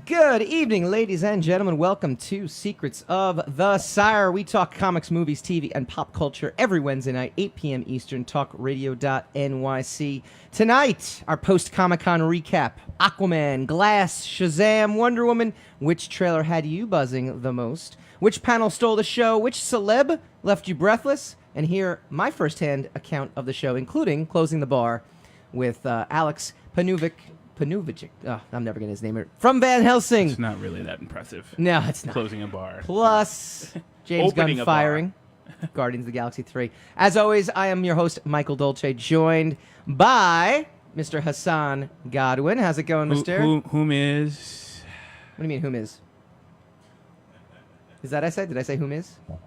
Good evening, ladies and gentlemen. Welcome to Secrets of the Shire. We talk comics, movies, TV, and pop culture every Wednesday night, 8 p.m. Eastern, talkradio.nyc. Tonight, our post-ComicCon recap. Aquaman, Glass, Shazam, Wonder Woman. Which trailer had you buzzing the most? Which panel stole the show? Which celeb left you breathless? And hear my first-hand account of the show, including closing the bar with Aleks, Paunovic. I'm never getting his name. From Van Helsing. It's not really that impressive. No, it's not. Closing a bar. Plus, James Gunn Firing. Guardians of the Galaxy 3. As always, I am your host, Michael Dolce, joined by Mr. Hassan Godwin. How's it going, mister? Whom is? What do you mean, whom is? Is that I said? Did I say whom is? What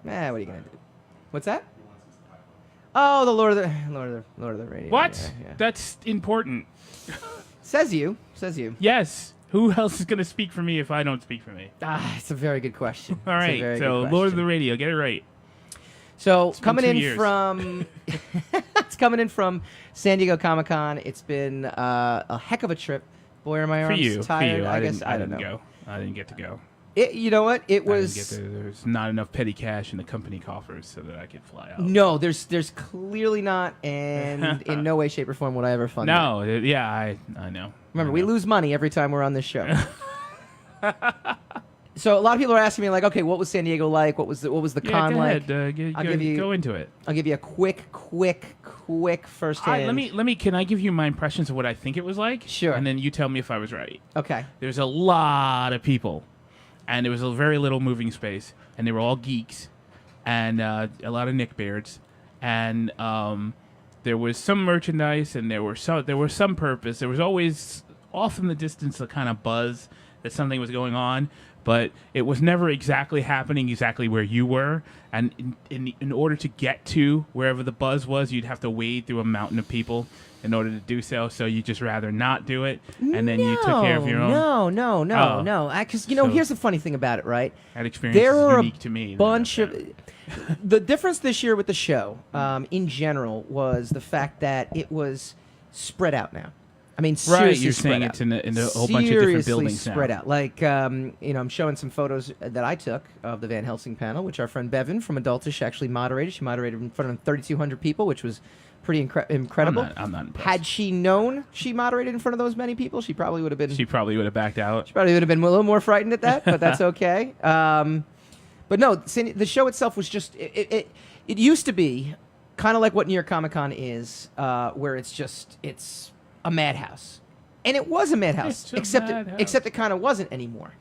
are you going to do? What's that? Oh, the Lord of the Radio. What? Yeah. That's important. Says you. Yes. Who else is going to speak for me if I don't speak for me? It's a very good question. All right. So, Lord of the Radio, get it right. So, it's coming in from it's coming in from San Diego Comic-Con. It's been a heck of a trip. Boy, are my arms tired. I didn't go. I didn't get to go. You know what? It was. There's not enough petty cash in the company coffers so that I could fly out. No, there's clearly not, and in no way, shape, or form would I ever fund. No, yeah, I know. Remember, we lose money every time we're on this show. So a lot of people are asking me, like, okay, what was San Diego like? What was the con like? Go into it. I'll give you a quick first hand. Let me. Can I give you my impressions of what I think it was like? Sure. And then you tell me if I was right. Okay. There's a lot of people. And there was a very little moving space, and they were all geeks, and a lot of neckbeards, and there was some merchandise, and there was some purpose. There was always off in the distance a kind of buzz that something was going on, but it was never exactly happening exactly where you were. And in order to get to wherever the buzz was, you'd have to wade through a mountain of people in order to do so. So you just rather not do it, and then you took care of your own. No. Because here's the funny thing about it, right? That experience is unique to me. The difference this year with the show, in general, was the fact that it was spread out now. I mean, seriously, right? You're saying it's in a whole bunch of different buildings spread now. out. Like, I'm showing some photos that I took of the Van Helsing panel, which our friend Bevan from Adultish actually moderated. She moderated in front of 3,200 people, which was pretty incredible. I'm not impressed. Had she known she moderated in front of those many people, she probably would have been. She probably would have backed out. She probably would have been a little more frightened at that, but that's okay. But no, the show itself was just. It used to be kind of like what New York Comic Con is, where it's a madhouse, and it was a madhouse, except it kind of wasn't anymore.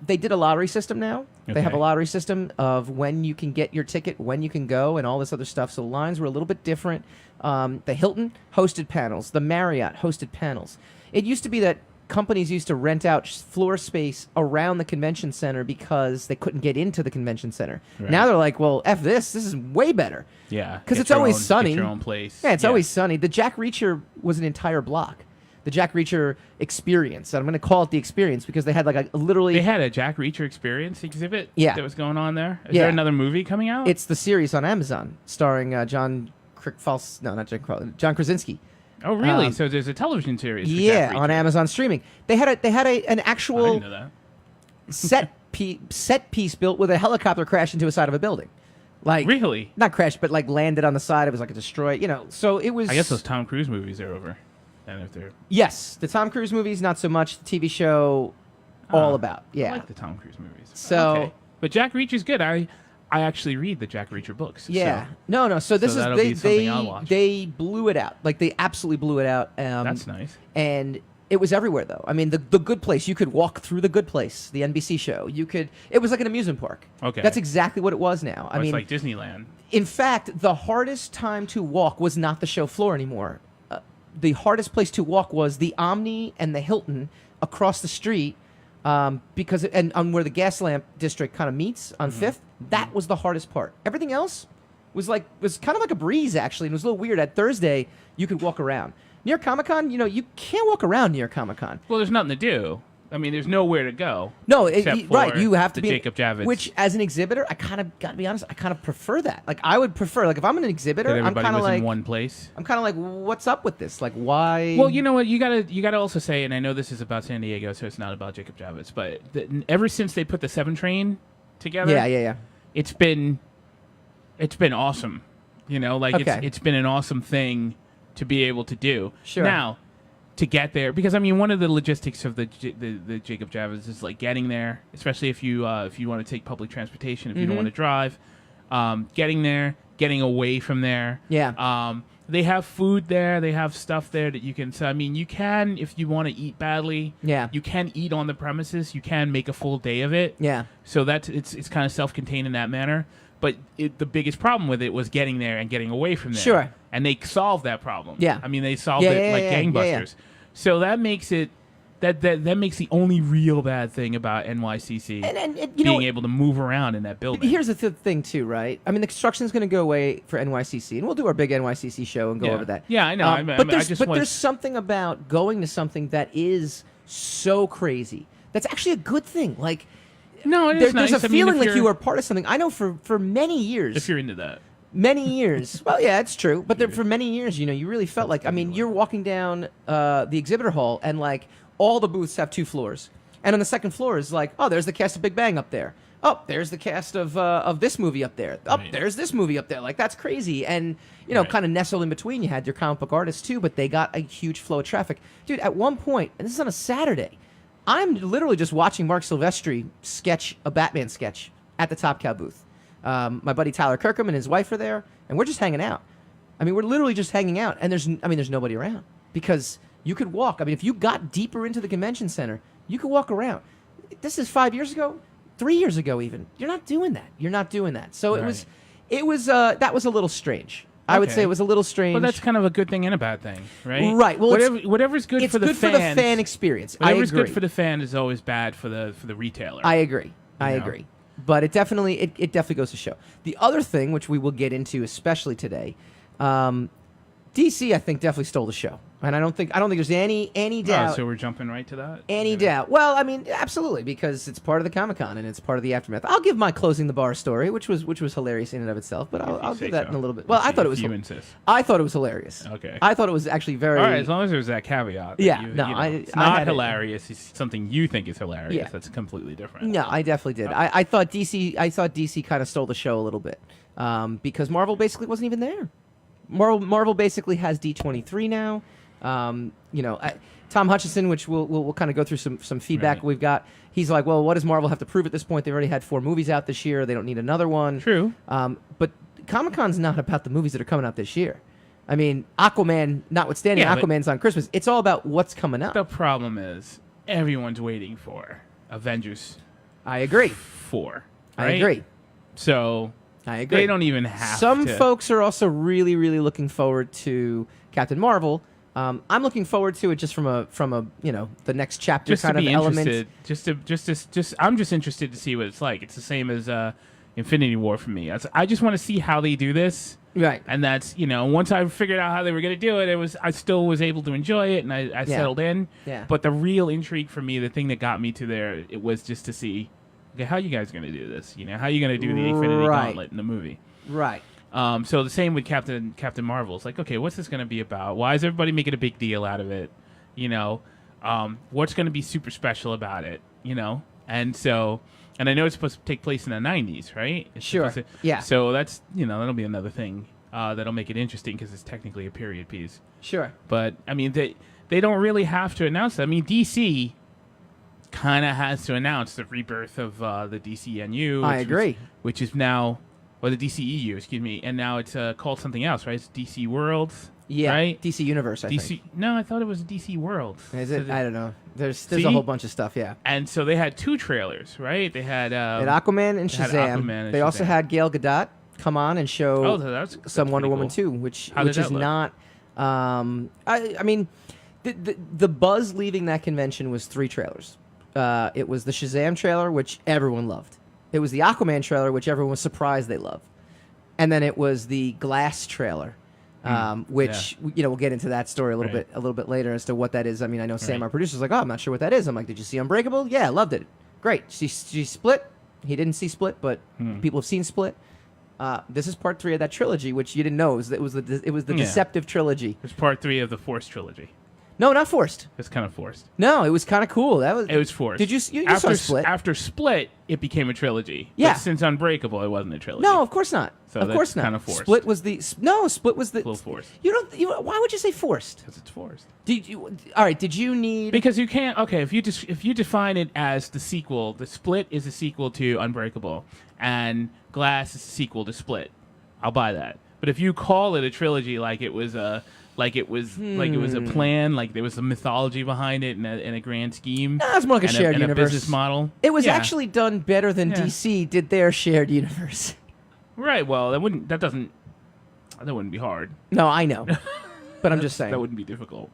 They did a lottery system now. Okay. They have a lottery system of when you can get your ticket, when you can go, and all this other stuff. So the lines were a little bit different. The Hilton hosted panels. The Marriott hosted panels. It used to be that companies used to rent out floor space around the convention center because they couldn't get into the convention center. Right. Now they're like, well, F this. This is way better. Yeah. Because it's always sunny. Get your own place. Yeah, it's always sunny. The Jack Reacher was an entire block. The Jack Reacher experience. I'm going to call it the experience because they had like literally... They had a Jack Reacher experience exhibit that was going on there? Is there another movie coming out? It's the series on Amazon starring John Krasinski. Oh, really? So there's a television series for Jack Jack Reacher. On Amazon streaming. They had an actual I didn't know that. set piece built with a helicopter crash into a side of a building. Like really? Not crashed, but like landed on the side. It was like a destroy. So it was... I guess those Tom Cruise movies are over. And if they're... Yes, the Tom Cruise movies, not so much. The TV show, all about. Yeah, I like the Tom Cruise movies. So, okay. But Jack Reacher's good. I actually read the Jack Reacher books. Yeah, so. So this is they blew it out. Like they absolutely blew it out. That's nice. And it was everywhere though. I mean, the Good Place. You could walk through the Good Place, the NBC show. It was like an amusement park. Okay, that's exactly what it was now. I mean, it's like Disneyland. In fact, the hardest time to walk was not the show floor anymore. The hardest place to walk was the Omni and the Hilton across the street, because on where the Gaslamp district kind of meets on 5th. That was the hardest part. Everything else was kind of like a breeze actually, and it was a little weird. At Thursday, you could walk around. New York Comic Con, you can't walk around New York Comic Con. Well, there's nothing to do. I mean, there's nowhere to go. No, except for right. You have to the be Jacob Javits. Which, as an exhibitor, I kind of got to be honest. I kind of prefer that. Like, I would prefer, like, if I'm an exhibitor, that I'm everybody kind of was like in one place. I'm kind of like, what's up with this? Like, why? Well, you know what? You gotta also say, and I know this is about San Diego, so it's not about Jacob Javits, but ever since they put the 7 train together, yeah, it's been awesome. You know, like Okay. it's been an awesome thing to be able to do. Sure. Now, to get there, because I mean, one of the logistics of the Jacob Javits is like getting there, especially if you want to take public transportation, if you don't want to drive, getting there, getting away from there. Yeah. They have food there. They have stuff there that you can. So I mean, you can, if you want to eat badly. Yeah. You can eat on the premises. You can make a full day of it. Yeah. So that's it's kind of self-contained in that manner. But the biggest problem with it was getting there and getting away from there. Sure. And they solved that problem. Yeah. I mean, they solved it like gangbusters. So that makes it that makes the only real bad thing about NYCC And being able to move around in that building. Here's the thing too, right? I mean, the construction's going to go away for NYCC, and we'll do our big NYCC show and go over that. Yeah, I know. But there's something about going to something that is so crazy. That's actually a good thing. Like, no, it is nice. There's a feeling like you are part of something. I know for many years. If you're into that. Many years. Well, yeah, it's true. But for many years, you really felt like, I mean, you're walking down the exhibitor hall, and like all the booths have 2 floors. And on the second floor is like, oh, there's the cast of Big Bang up there. Oh, there's the cast of this movie up there. Oh, there's this movie up there. Like, that's crazy. And, kind of nestled in between, you had your comic book artists too, but they got a huge flow of traffic. Dude, at one point, and this is on a Saturday, I'm literally just watching Mark Silvestri sketch a Batman sketch at the Top Cow booth. My buddy Tyler Kirkham and his wife are there, and we're just hanging out. I mean, we're literally just hanging out, and there's nobody around because you could walk. I mean, if you got deeper into the convention center, you could walk around. This is 5 years ago, 3 years ago, even. You're not doing that. So Right. it was that was a little strange. I would say it was a little strange. Well, that's kind of a good thing and a bad thing, right? Right. Well, whatever's good it's for the good fans, for the fan experience. Whatever's I agree. good for the fan is always bad for the retailer. I agree. I know? agree. But it definitely goes to show. The other thing, which we will get into, especially today, DC, I think, definitely stole the show, and I don't think there's any doubt. So we're jumping right to that. Any doubt? Well, I mean, absolutely, because it's part of the Comic-Con and it's part of the aftermath. I'll give my closing the bar story, which was hilarious in and of itself, but I'll give that in a little bit. Well, I thought it was. You insist. I thought it was hilarious. Okay. I thought it was actually very. All right, as long as there's that caveat. Yeah, it's I not had it. hilarious. It's something you think is hilarious. Yeah. That's completely different. No, I definitely did. I thought DC kind of stole the show a little bit because Marvel basically wasn't even there. Marvel basically has D23 now. Tom Hutchinson, which we'll kind of go through some feedback we've got. He's like, well, what does Marvel have to prove at this point? They've already had 4 movies out this year. They don't need another one. True. But Comic-Con's not about the movies that are coming out this year. I mean, Aquaman, notwithstanding, Aquaman's on Christmas. It's all about what's coming up. The problem is everyone's waiting for Avengers. I agree. 4. I right? agree. So I agree. they don't even have Some to. folks are also really, really looking forward to Captain Marvel. I'm looking forward to it just from a the next chapter just kind to be of element. interested. I'm just interested to see what it's like. It's the same as Infinity War for me. I just want to see how they do this. Right. And that's, once I figured out how they were going to do it, I still was able to enjoy it, and I settled in. Yeah. But the real intrigue for me, the thing that got me to there, it was just to see, okay, how you guys going to do this? How are you going to do the Infinity Gauntlet in the movie? Right. So the same with Captain Marvel. It's like, okay, what's this going to be about? Why is everybody making a big deal out of it? What's going to be super special about it? And so, and I know it's supposed to take place in the 90s, right? It's Sure. Yeah. So that's, that'll be another thing that'll make it interesting because it's technically a period piece. Sure. But, I mean, they don't really have to announce it. I mean, DC kind of has to announce the rebirth of the DCNU. I agree. Which is now, or the DCEU, excuse me, and now it's called something else, right? It's DC World, right? DC Universe, I think. No, I thought it was DC World. Is it? So I don't know. There's a whole bunch of stuff, yeah. And so they had 2 trailers, right? They had Aquaman and Shazam. They also had Gal Gadot come on and show some Wonder Woman 2, which is not. I mean, the buzz leaving that convention was 3 trailers. It was the Shazam trailer, which everyone loved. It was the Aquaman trailer, which everyone was surprised they loved. And then it was the Glass trailer, which we'll get into that story a little bit later as to what that is. I mean, I know Sam, our producer's like, oh, I'm not sure what that is. I'm like, did you see Unbreakable? Yeah, loved it. Great. She Split. He didn't see Split, but people have seen Split. This is part 3 of that trilogy, which you didn't know. It was the Deceptive trilogy. It's part 3 of the Forced trilogy. No, not forced. It's kind of forced. No, it was kind of cool. It was forced. Did you saw Split? After Split, it became a trilogy. Yeah. But since Unbreakable, it wasn't a trilogy. No, of course not. So of course not. Kind of forced. Split was the a little forced. Why would you say forced? Because it's forced. All right, did you need? Because you can't. Okay, if you define it as the sequel, the Split is a sequel to Unbreakable, and Glass is a sequel to Split. I'll buy that. But if you call it a trilogy, like it was a plan, like there was a mythology behind it and a grand scheme. No, it's more like a shared universe. A business model. It was actually done better than DC did their shared universe. Right. Well, that wouldn't be hard. No, I know, but I'm just saying that wouldn't be difficult.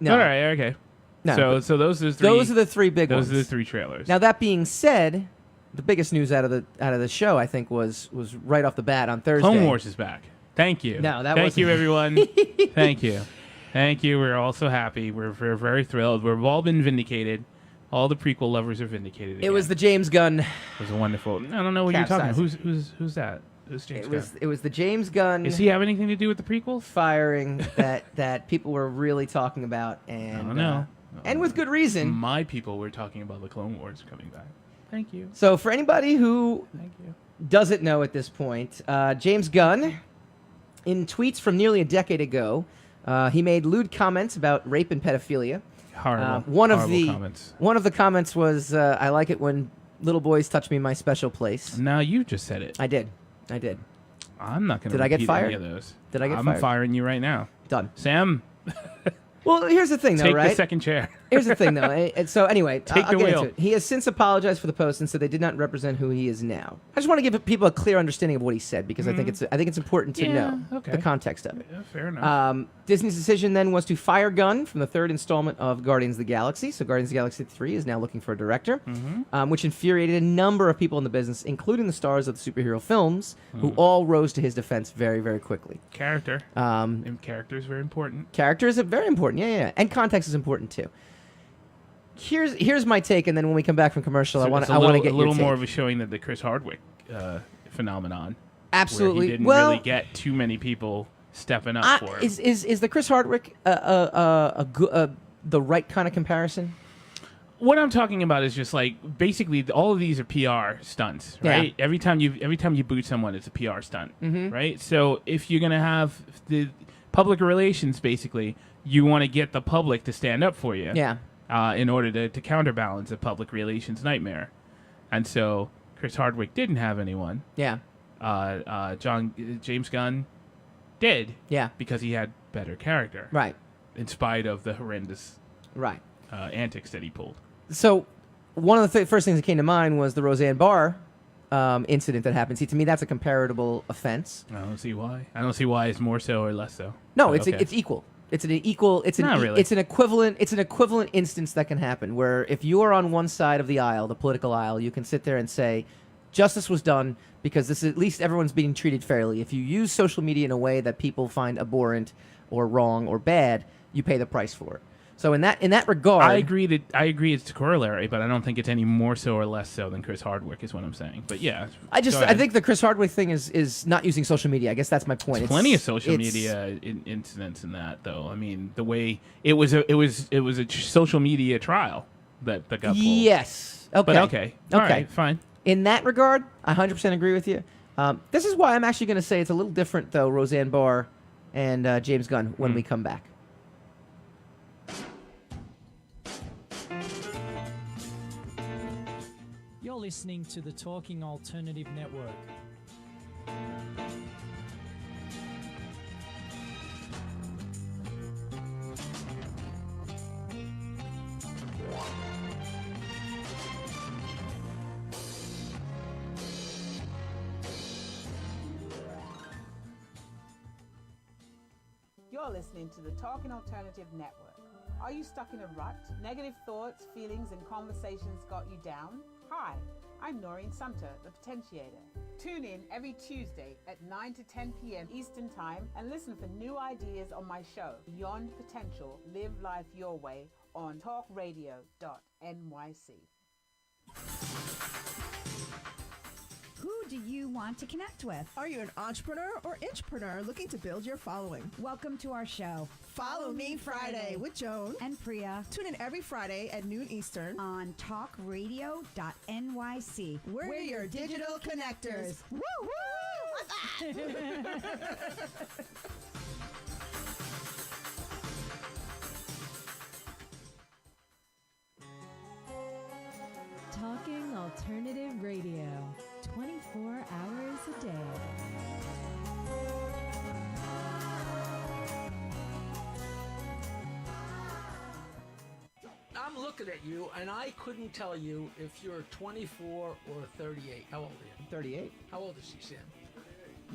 No. All right. Okay. No, so those are the 3 big ones. Those are the 3 trailers. Now that being said, the biggest news out of the show, I think, was right off the bat on Thursday. Clone Wars is back. Thank you. No, that Thank you, everyone. Thank you. Thank you. We're all so happy. We're very thrilled. We've all been vindicated. All the prequel lovers are vindicated again. It was the James Gunn. It was a wonderful. I don't know what you're talking about. Who's that? Who's James Gunn? It was the James Gunn. Does he have anything to do with the prequels? Firing that people were really talking about, and I don't know. And with good reason. My people were talking about the Clone Wars coming back. Thank you. So for anybody who doesn't know at this point, James Gunn, in tweets from nearly a decade ago, he made lewd comments about rape and pedophilia. Horrible. Horrible comments. One of the comments was, "I like it when little boys touch me in my special place." Now you just said it. I did. I'm not going to. Did I get fired? Any of those. Did I get fired? I'm firing you right now. Done. Sam. Well, here's the thing, though, right? Take the second chair. Here's the thing, though. So anyway, I'll get into it. He has since apologized for the post and said they did not represent who he is now. I just want to give people a clear understanding of what he said because I think it's important to know the context of it. Yeah, fair enough. Disney's decision then was to fire Gunn from the 3rd installment of Guardians of the Galaxy. So Guardians of the Galaxy 3 is now looking for a director, which infuriated a number of people in the business, including the stars of the superhero films, who all rose to his defense very, very quickly. Character. And character is very important. Character is very important, yeah. And context is important, too. Here's my take, and then when we come back from commercial, I want to get a little your more take. of a showing that the Chris Phardwick phenomenon. Absolutely. Where he didn't really get too many people stepping up for it. Is the Chris Hardwick the right kind of comparison? What I'm talking about is just like basically all of these are PR stunts, right? Yeah. Every time you boot someone, it's a PR stunt, right? So if you're gonna have the public relations, basically, you want to get the public to stand up for you, in order to counterbalance a public relations nightmare, and so Chris Hardwick didn't have anyone. Yeah. James Gunn did. Yeah. Because he had better character. Right. In spite of the horrendous right antics that he pulled. So one of the first things that came to mind was the Roseanne Barr incident that happened. See, to me, that's a comparable offense. I don't see why. I don't see why it's more so or less so. No, it's equal. It's an equal. It's an equivalent. It's an equivalent instance that can happen where if you are on one side of the aisle, the political aisle, you can sit there and say, justice was done because this is, at least everyone's being treated fairly. If you use social media in a way that people find abhorrent or wrong or bad, you pay the price for it. So in that regard, I agree it's corollary, but I don't think it's any more so or less so than Chris Hardwick is what I'm saying. But yeah, I think the Chris Hardwick thing is not using social media. I guess that's my point. There's plenty of social media incidents in that, though. I mean, the way it was a social media trial that got pulled. Yes. Okay. But okay. All right, fine. In that regard, I 100% agree with you. This is why I'm actually going to say it's a little different, though, Roseanne Barr and James Gunn when we come back. You're listening to the Talking Alternative Network. You're listening to the Talking Alternative Network. Are you stuck in a rut? Negative thoughts, feelings, and conversations got you down? Hi, I'm Noreen Sumter, the Potentiator. Tune in every Tuesday at 9 to 10 p.m. Eastern Time and listen for new ideas on my show, Beyond Potential, Live Life Your Way, on talkradio.nyc. Who do you want to connect with? Are you an entrepreneur or intrapreneur looking to build your following? Welcome to our show. Follow Me Friday with Joan and Priya. Tune in every Friday at noon Eastern on talkradio.nyc. We're your digital connectors. Woo woo! Talking Alternative Radio, 24 hours a day. I'm looking at you, and I couldn't tell you if you're 24 or 38. How old are you? 38. How old is he, Sam?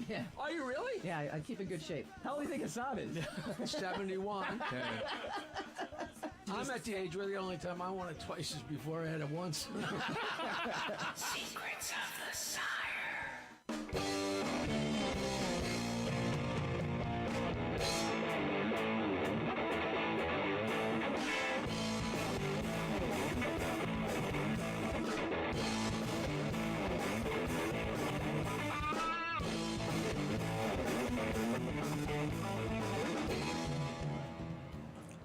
Yeah. Are you really? Yeah, I keep in good shape. How old do you think Hassan is? 71. I'm at the age where the only time I want it twice is before I had it once. Secrets of the Shire.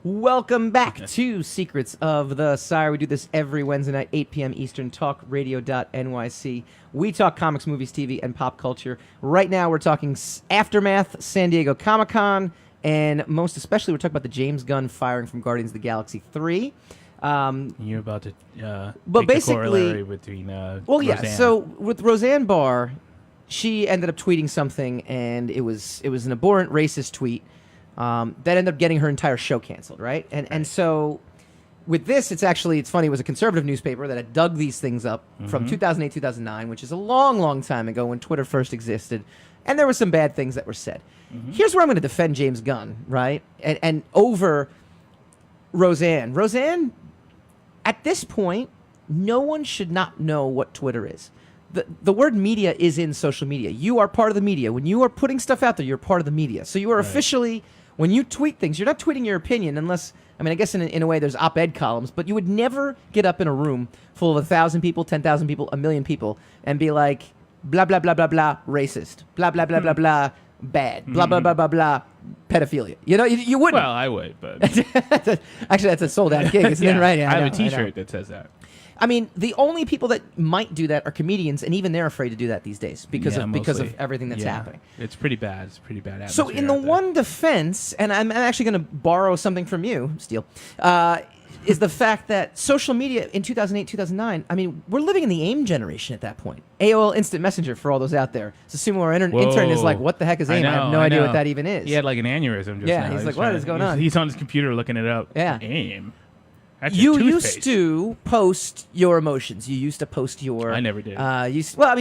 Welcome back to Secrets of the Shire. We do this every Wednesday night, 8 p.m. Eastern, talkradio.nyc. We talk comics, movies, TV, and pop culture. Right now, we're talking Aftermath, San Diego Comic-Con, and most especially, we're talking about the James Gunn firing from Guardians of the Galaxy 3. You're about to but make basically, the corollary between well, yeah. Roseanne. So with Roseanne Barr, she ended up tweeting something, and it was an abhorrent, racist tweet. That ended up getting her entire show canceled, right? And so with this, it's funny. It was a conservative newspaper that had dug these things up from 2008, 2009, which is a long, long time ago when Twitter first existed. And there were some bad things that were said. Here's where I'm going to defend James Gunn, right? And over Roseanne. Roseanne, at this point, no one should not know what Twitter is. The word media is in social media. You are part of the media. When you are putting stuff out there, you're part of the media. So you are officially... When you tweet things, you're not tweeting your opinion unless, I guess in a way there's op-ed columns, but you would never get up in a room full of 1,000 people, 10,000 people, 1,000,000 people, and be like, blah, blah, blah, blah, blah, racist, blah, blah, blah, blah, blah, bad, blah, blah, blah, blah, blah, pedophilia. You know, you wouldn't. Well, I would, but... Actually, that's a sold-out gig, isn't it? Right? Yeah, I have a T-shirt that says that. The only people that might do that are comedians, and even they're afraid to do that these days because of everything that's happening. It's pretty bad. It's pretty bad. So in the one defense, and I'm actually going to borrow something from you, Steele, is the fact that social media in 2008, 2009, we're living in the AIM generation at that point. AOL Instant Messenger for all those out there. So Sumo, our intern, is like, what the heck is AIM? I have no idea what that even is. He had like an aneurysm just now. He's like, what is going on? He's on his computer looking it up. Yeah. AIM. You used to post your emotions. You used to post your... I never did.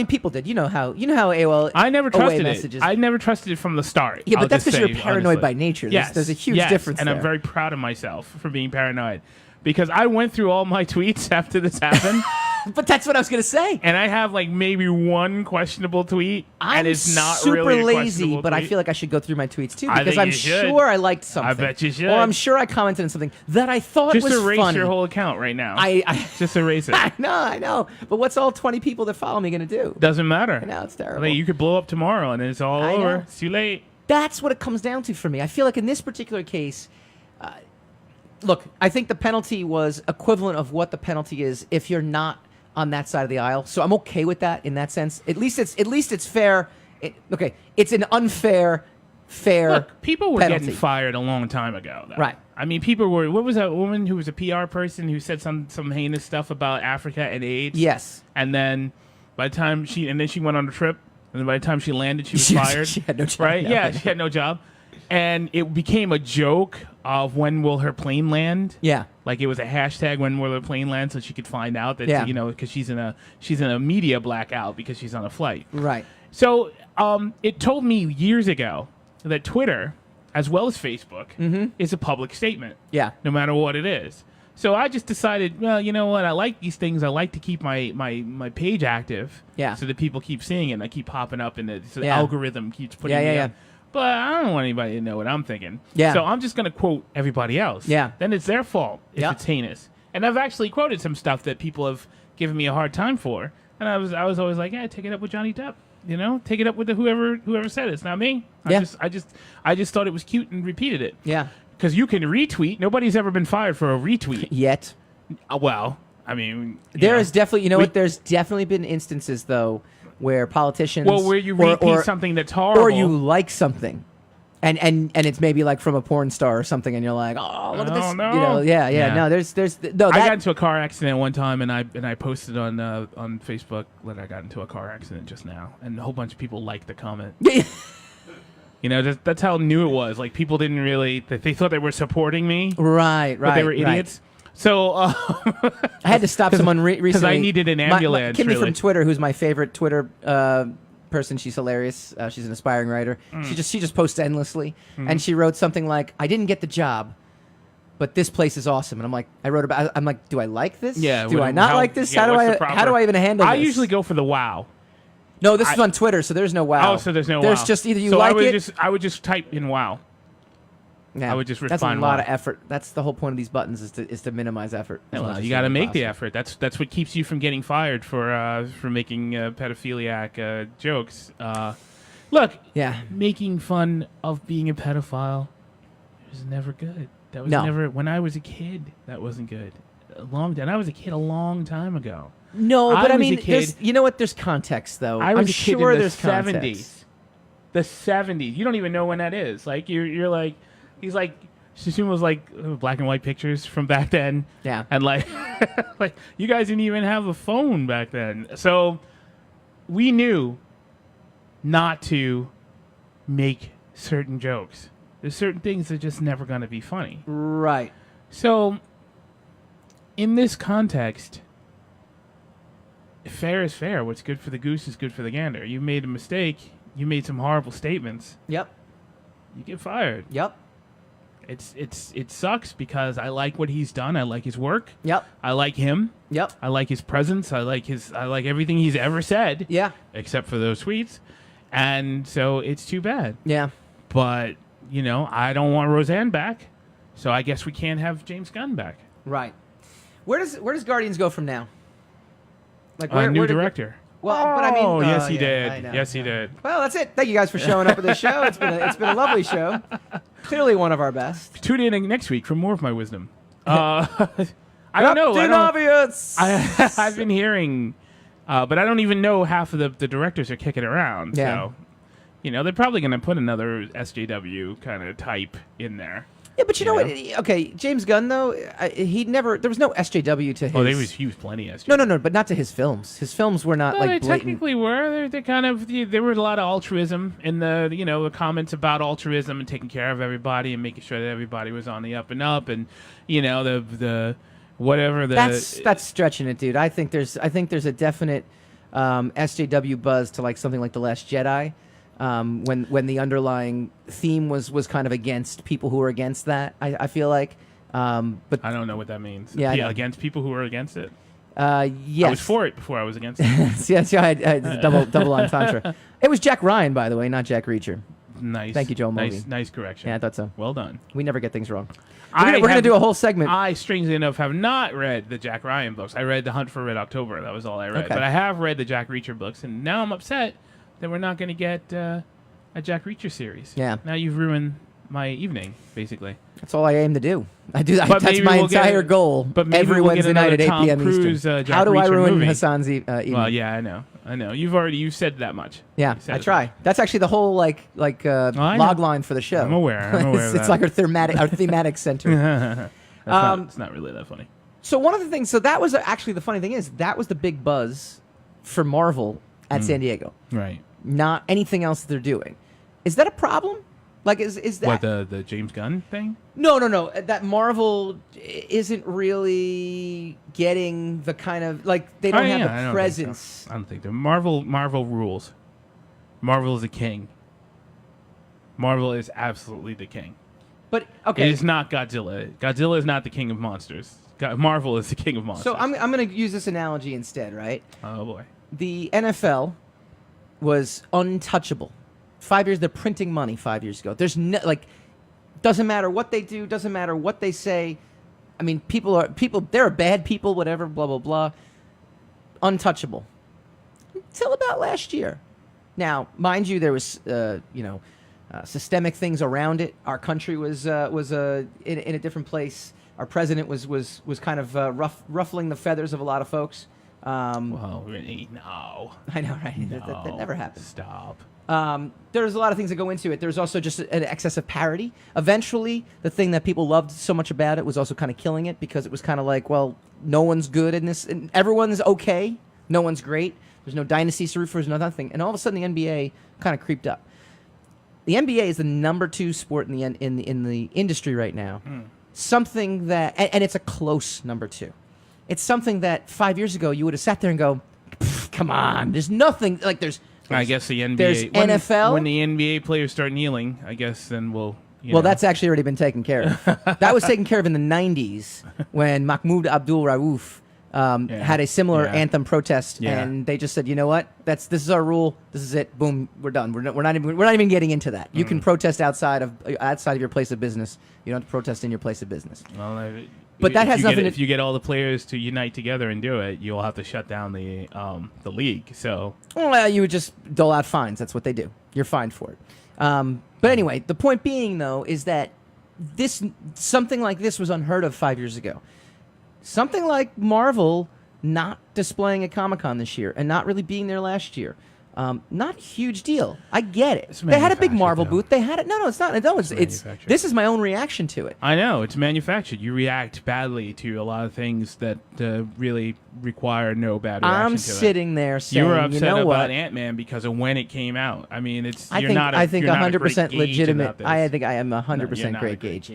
People did. You know how AOL... I never trusted messages. I never trusted it from the start. Yeah, but that's because you're paranoid by nature. Yes. There's a huge difference and there. I'm very proud of myself for being paranoid. Because I went through all my tweets after this happened. But that's what I was going to say. And I have like maybe one questionable tweet. I'm and it's not super really a lazy, but tweet. I feel like I should go through my tweets too I because think I'm you should. sure I liked something. I bet you should. Or I'm sure I commented on something that I thought just was erase funny. your whole account right now. Just erase it. I know. But what's all 20 people that follow me going to do? Doesn't matter. I know, it's terrible. Like, you could blow up tomorrow and it's all over. Know. It's too late. That's what it comes down to for me. I feel like in this particular case, look, I think the penalty was equivalent of what the penalty is if you're not on that side of the aisle. So I'm okay with that in that sense. At least it's fair. It's an unfair, Look, people were penalty. getting fired a long time ago, though. Right. People were... What was that woman who was a PR person who said some heinous stuff about Africa and AIDS? Yes. And then by the time she went on a trip, and then by the time she landed, she was fired. She had no job. Right? Yeah, she had no job. And it became a joke of when will her plane land. Yeah. Like it was a hashtag when will her plane land so she could find out that, because she's in a media blackout because she's on a flight. Right. So it told me years ago that Twitter, as well as Facebook, is a public statement. Yeah. No matter what it is. So I just decided, well, you know what? I like these things. I like to keep my page active. Yeah. So that people keep seeing it and I keep popping up and so the Yeah. algorithm keeps putting me up. But I don't want anybody to know what I'm thinking. Yeah. So I'm just going to quote everybody else. Yeah. Then it's their fault if Yeah. it's heinous. And I've actually quoted some stuff that people have given me a hard time for. And I was always like, yeah, take it up with Johnny Depp. You know, take it up with whoever said it. It's not me. Yeah. I just thought it was cute and repeated it. Yeah. Because you can retweet. Nobody's ever been fired for a retweet. Yet. Well, I mean, There is definitely, what? There's definitely been instances though where politicians, where you repeat something that's horrible, or you like something, and it's maybe like from a porn star or something, and you're like, oh, look at this, no. you know, yeah. No, there's no. I got into a car accident one time, and I posted on Facebook that I got into a car accident just now, and a whole bunch of people liked the comment. You know, that's how new it was. Like, people didn't really... They thought they were supporting me. Right. But they were idiots. Right. So... I had to stop someone recently. Because I needed an ambulance, Kimmy really. from Twitter, who's my favorite Twitter person. She's hilarious. She's an aspiring writer. She just posts endlessly. And she wrote something like, I didn't get the job, but this place is awesome. And I'm like, do I like this? Yeah. Do I not like this? How do I even handle this? I usually go for the wow. No, this is on Twitter, so there's no wow. Oh, so there's no wow. There's just either you like it. I would just type in wow. Yeah, I would just That's a respond lot wow. of effort. That's the whole point of these buttons is to minimize effort. as much Well, as you got to make the possible. effort. That's what keeps you from getting fired for making pedophiliac jokes. Look, making fun of being a pedophile was never good. That was never. When I was a kid, that wasn't good. And I was a kid a long time ago. No, but I mean, kid, you know what? There's context, though. I was I'm a kid sure in the there's 70s. context. The 70s. You don't even know when that is. Like, you're like, he's like, Shazam was like black and white pictures from back then. Yeah. And like, like, you guys didn't even have a phone back then. So we knew not to make certain jokes. There's certain things that are just never going to be funny. Right. So in this context, fair is fair. What's good for the goose is good for the gander. You made a mistake. You made some horrible statements. Yep. You get fired. Yep. It sucks because I like what he's done. I like his work. Yep. I like him. Yep. I like his presence. I like everything he's ever said. Yeah. Except for those tweets. And so it's too bad. Yeah. But, you know, I don't want Roseanne back. So I guess we can't have James Gunn back. Right. Where does Guardians go from now? Like New director. Well, but I mean, oh, yes, he yeah, did. I know. Yes, he did. Well, that's it. Thank you guys for showing up at the show. It's been a lovely show. Clearly one of our best. Tune in next week for more of my wisdom. I don't know. Obvious. I've been hearing, but I don't even know half of the directors are kicking around. Yeah. So, you know, they're probably going to put another SJW kind of type in there. Yeah, but you know what? Okay, James Gunn though, there was no SJW to his. Oh, he was plenty SJW. No, but not to his films. His films were not No, like they blatant. technically were. They kind of there was a lot of altruism in the comments about altruism and taking care of everybody and making sure that everybody was on the up and up and the whatever the. That's stretching it, dude. I think there's a definite SJW buzz to like something like The Last Jedi. When the underlying theme was kind of against people who were against that, I feel like. But I don't know what that means. Yeah, against people who are against it. Yes. I was for it before I was against it. yes, I had double entendre. It was Jack Ryan, by the way, not Jack Reacher. Nice. Thank you, Joel Mulvey. Nice correction. Yeah, I thought so. Well done. We never get things wrong. We're gonna do a whole segment. I, strangely enough, have not read the Jack Ryan books. I read The Hunt for Red October. That was all I read. Okay. But I have read the Jack Reacher books, and now I'm upset that we're not going to get a Jack Reacher series. Yeah. Now you've ruined my evening, basically. That's all I aim to do. I do that. But That's maybe my we'll entire goal. But maybe every we'll get Wednesday night at another 8 Tom p.m. Cruise, Eastern. Jack How do I Reacher ruin movie. Hassan's evening? Well, yeah, I know. You've said that much. Yeah, You said I it try. much. That's actually the whole I know. log line for the show. I'm aware of it's that. like our thematic center. It's not really that funny. So one of the things, that was actually the funny thing is that was the big buzz for Marvel at San Diego. Right. Not anything else they're doing. Is that a problem? Like, is that What, the James Gunn thing? No. That Marvel isn't really getting the kind of they don't have the presence. I don't think so. Marvel rules. Marvel is a king. Marvel is absolutely the king. But okay, It is not Godzilla. Godzilla is not the king of monsters. Marvel is the king of monsters. so I'm going to use this analogy instead, right? Oh boy. The NFL was untouchable. 5 years, they're printing money 5 years ago. There's no, doesn't matter what they do, doesn't matter what they say. I mean, there are bad people, whatever, blah, blah, blah. Untouchable. Until about last year. Now, mind you, there was, systemic things around it. Our country was in a different place. Our president was kind of ruffling the feathers of a lot of folks. Well, really, no. I know, right? No. That never happened. Stop. There's a lot of things that go into it. There's also just an excess of parody. Eventually, the thing that people loved so much about it was also kind of killing it because it was kind of like, well, no one's good in this, and everyone's okay. No one's great. There's no dynasties to root for. There's no nothing. And all of a sudden, the NBA kind of creeped up. The NBA is the number 2 sport in the industry right now. Something that, and it's a close number 2. It's something that 5 years ago you would have sat there and go, come on, there's nothing like there's. I guess the NBA. There's NFL. When the NBA players start kneeling, I guess then we'll. Well, that's actually already been taken care of. That was taken care of in the 90s when Mahmoud Abdul Rauf had a similar anthem protest, and they just said, you know what, this is our rule. This is it. Boom, we're done. We're not even getting into that. You can protest outside of your place of business. You don't have to protest in your place of business. Well, but that has nothing. If you get all the players to unite together and do it, you'll have to shut down the league. So, well, you would just dole out fines. That's what they do. You're fined for it. But anyway, the point being though is that something like this was unheard of 5 years ago. Something like Marvel not displaying at Comic-Con this year and not really being there last year. Not a huge deal. I get it. They had a big Marvel booth. They had it. No, it's not. No, it's this is my own reaction to it. I know it's manufactured. You react badly to a lot of things that really require no bad reaction I'm to sitting there saying, you were upset know about what? Ant-Man because of when it came out. I mean, I think 100% legitimate. I think I am 100% great gauge.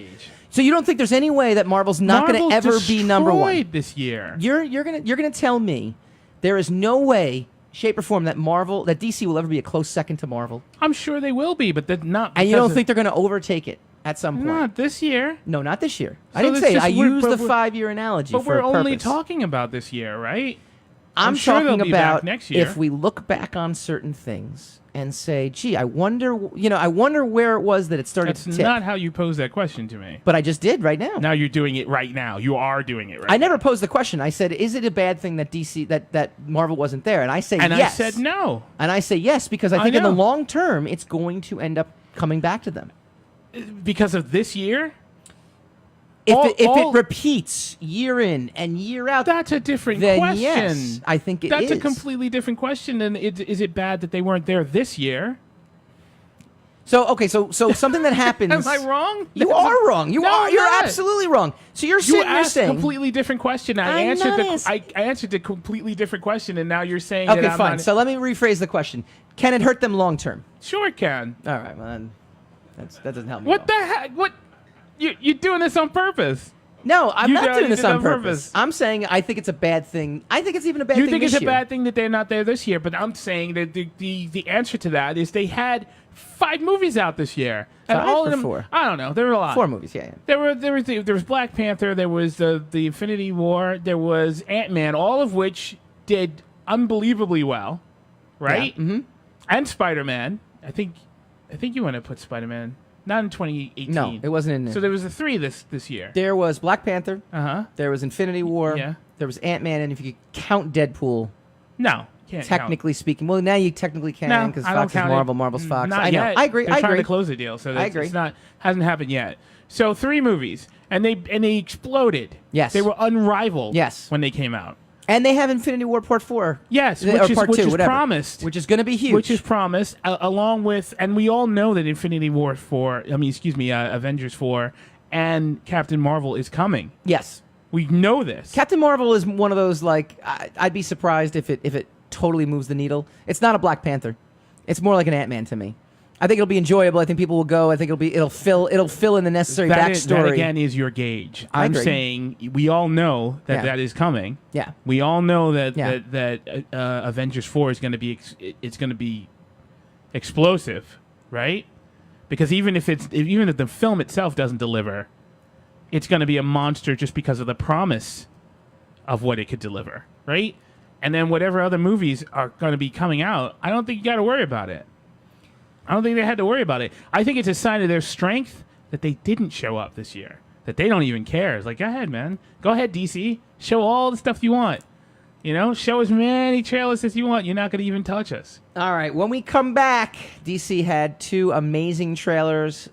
So you don't think there's any way that Marvel's not going to ever be number 1 this year? You're gonna tell me there is no way, shape, or form that DC will ever be a close second to Marvel? I'm sure they will be, but they're not. And you don't think they're going to overtake it at some point? Not this year. No, not this year. So I didn't say. I used the we're- 5-year analogy. But for we're a only purpose. talking about this year, right? I'm sure talking they'll be back about next year. if we look back on certain things and say, "Gee, I wonder where it was that it started That's to tip." not how you pose that question to me. But I just did right now. Now you're doing it right now. You are doing it right I now. never posed the question. I said, "Is it a bad thing that DC that Marvel wasn't there?" And I say And yes. I said no. And I say yes because I I think in the know. long term it's going to end up coming back to them. Because of this year? If it repeats year in and year out, That's a different then question. yes, I think it That's is. a completely different question. And is it bad that they weren't there this year? So okay, so something that happens. Am I wrong? You are wrong. No, I'm You're not. absolutely wrong. So you're You sitting there asked a saying completely different question. I I'm not answered the completely different question, and now you're saying okay, that I'm fine. not. So let me rephrase the question. Can it hurt them long term? Sure it can. All right, well, then that doesn't help me. What at the all. heck? What? You're doing this on purpose. No, I'm You not know, doing you this did it on on purpose. purpose. I'm saying I think it's a bad thing. I think it's even a bad You thing think this it's a year. bad thing that they're not there this year, but I'm saying that the answer to that is they had 5 movies out this year, and 5 all or of them. 4? I don't know. There were a lot. 4 movies, yeah. There was Black Panther. There was the Infinity War. There was Ant-Man. All of which did unbelievably well, right? Yeah. Mm-hmm. And Spider-Man. I think you want to put Spider-Man not in 2018. No, it wasn't in there. So there was a 3 this year. There was Black Panther. There was Infinity War. Yeah. There was Ant-Man, and if you could count Deadpool, No, can't technically speaking, well, now you technically can No, because I don't Fox is count Marvel, it. Marvel's Fox. Not I know. yet. I agree. They're I trying agree. to close the deal, so I agree. it's hasn't happened yet. So 3 movies, and they exploded. Yes. They were unrivaled. Yes. When they came out. And they have Infinity War Part 4. Yes, Or Part 2, whatever. promised. Which is going to be huge. Which is promised, along with, and we all know that Avengers 4 and Captain Marvel is coming. Yes. We know this. Captain Marvel is one of those, like, I'd be surprised if it totally moves the needle. It's not a Black Panther. It's more like an Ant-Man to me. I think it'll be enjoyable. I think people will go. I think it'll fill in the necessary backstory. That again is your gauge. I I'm agree. saying we all know that that is coming. Yeah. We all know that Yeah. that Avengers 4 is going to be it's going to be explosive, right? because even if the film itself doesn't deliver, it's going to be a monster just because of the promise of what it could deliver, right? And then whatever other movies are going to be coming out, I don't think you got to worry about it. I don't think they had to worry about it. I think it's a sign of their strength that they didn't show up this year, that they don't even care. It's like, go ahead, man. Go ahead, DC. Show all the stuff you want. You know, show as many trailers as you want. You're not going to even touch us. All right, when we come back, DC had 2 amazing trailers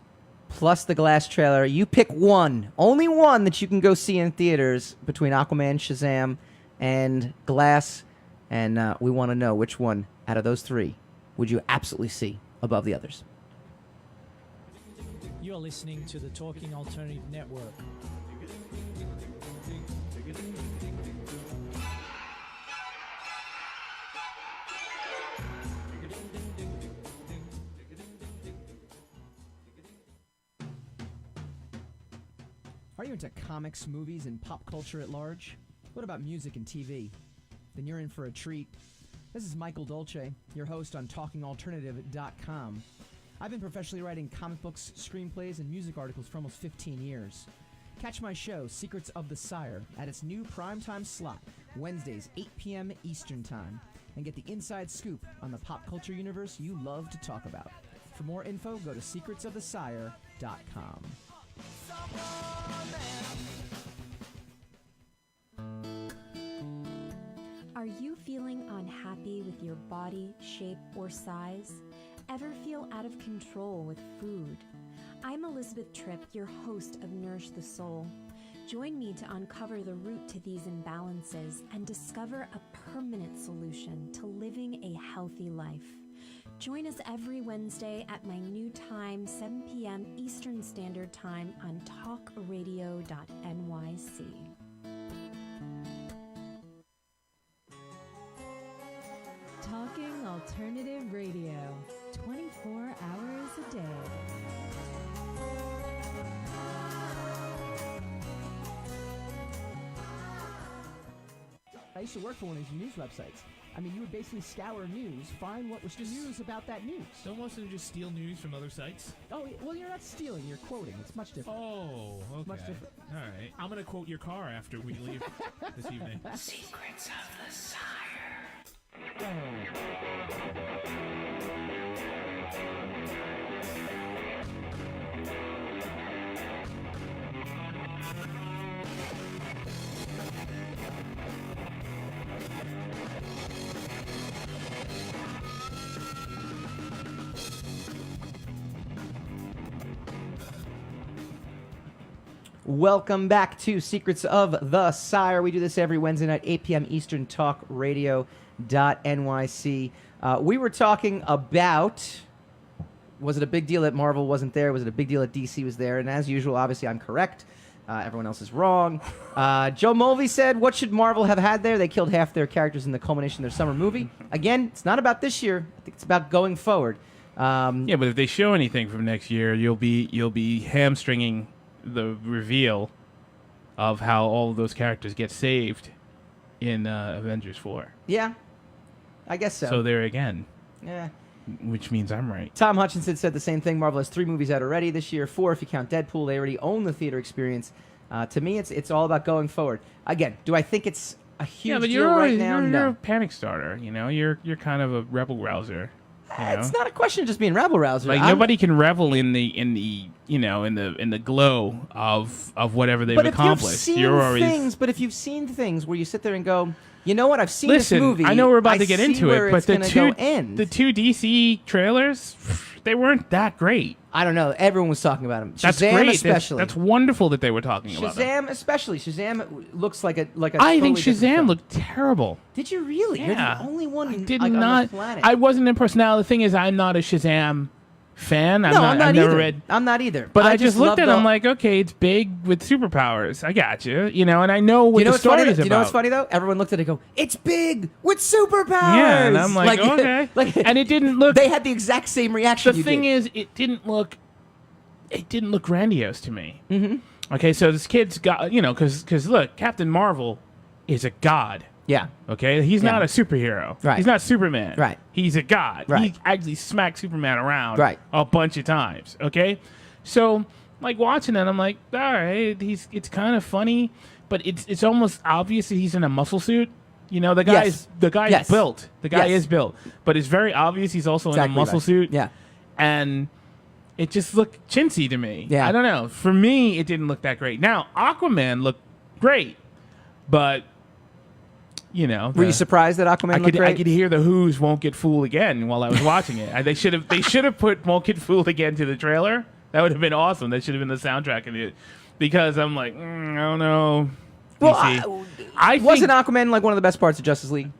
plus the Glass trailer. You pick one, only one that you can go see in theaters between Aquaman, Shazam, and Glass, and we want to know which one out of those 3 would you absolutely see above the others. You're listening to the Talking Alternative Network. Are you into comics, movies, and pop culture at large? What about music and TV? Then you're in for a treat. This is Michael Dolce, your host on TalkingAlternative.com. I've been professionally writing comic books, screenplays, and music articles for almost 15 years. Catch my show, Secrets of the Shire, at its new primetime slot, Wednesdays, 8 p.m. Eastern Time, and get the inside scoop on the pop culture universe you love to talk about. For more info, go to secretsoftheshire.com. Are you feeling unhappy with your body, shape, or size? Ever feel out of control with food? I'm Elizabeth Tripp, your host of Nourish the Soul. Join me to uncover the root to these imbalances and discover a permanent solution to living a healthy life. Join us every Wednesday at my new time, 7 p.m. Eastern Standard Time on talkradio.nyc. Talking Alternative Radio, 24 hours a day. I used to work for one of these news websites. I mean, you would basically scour news, find what was the news about that news. Don't most of them just steal news from other sites? Oh, well, you're not stealing, you're quoting. It's much different. Oh, okay. Much different. All right. I'm going to quote your car after we leave this evening. Secrets of the Shire. Welcome back to Secrets of the Shire. We do this every Wednesday night, 8 p.m. Eastern, talkradio.nyc. We were talking about, was it a big deal that Marvel wasn't there? Was it a big deal that DC was there? And as usual, obviously, I'm correct. Everyone else is wrong. Joe Mulvey said, what should Marvel have had there? They killed half their characters in the culmination of their summer movie. Again, it's not about this year. I think it's about going forward. Yeah, but if they show anything from next year, you'll be hamstringing the reveal of how all of those characters get saved in Avengers 4. Yeah, I guess so. So there again. Yeah. Which means I'm right. Tom Hutchinson said the same thing. Marvel has 3 movies out already this year. 4 if you count Deadpool. They already own the theater experience. To me, it's all about going forward. Again, do I think it's a huge deal right now? You're a panic starter. You know, you're kind of a rebel rouser. It's not a question of just being rabble rouser. Like nobody can revel in the glow of whatever they've accomplished. But if you've seen things where you sit there and go, you know what, I've seen Listen, this movie. I know we're about to get into it, but the two DC trailers, they weren't that great. I don't know. Everyone was talking about them. Shazam, that's great. especially. That's wonderful that they were talking about them. Shazam, especially. Shazam looks like a. I think Shazam looked terrible. Did you really? Yeah. You're the only one on the planet. I wasn't impressed. Now the thing is, I'm not a Shazam fan. I'm not either. But I just looked at it. I'm like, okay, it's big with superpowers. I got you. You know, and I know what the story is about. You know what's funny though? Everyone looked at it and go, it's big with superpowers. Yeah, and I'm like okay. And it didn't look. They had the exact same reaction. The thing is, it didn't look grandiose to me. Mm-hmm. Okay, so this kid's got, because look, Captain Marvel is a god. Yeah. Okay? He's Yeah. not a superhero. Right. He's not Superman. Right. He's a god. Right. He actually smacked Superman around Right. a bunch of times. Okay? So, like, watching it, I'm like, all right, it's kind of funny, but it's almost obvious that he's in a muscle suit. You know, the guy Yes. is built. The guy Yes. is built. But it's very obvious he's also in a muscle right. suit. Yeah. And it just looked chintzy to me. Yeah. I don't know. For me, it didn't look that great. Now, Aquaman looked great, but, you know. Were you surprised that Aquaman looked great? I could hear the Who's "Won't Get Fooled Again" while I was watching it. They should have put "Won't Get Fooled Again" to the trailer. That would have been awesome. That should have been the soundtrack of it. Because I'm like, I don't know. Well, I think wasn't Aquaman like one of the best parts of Justice League?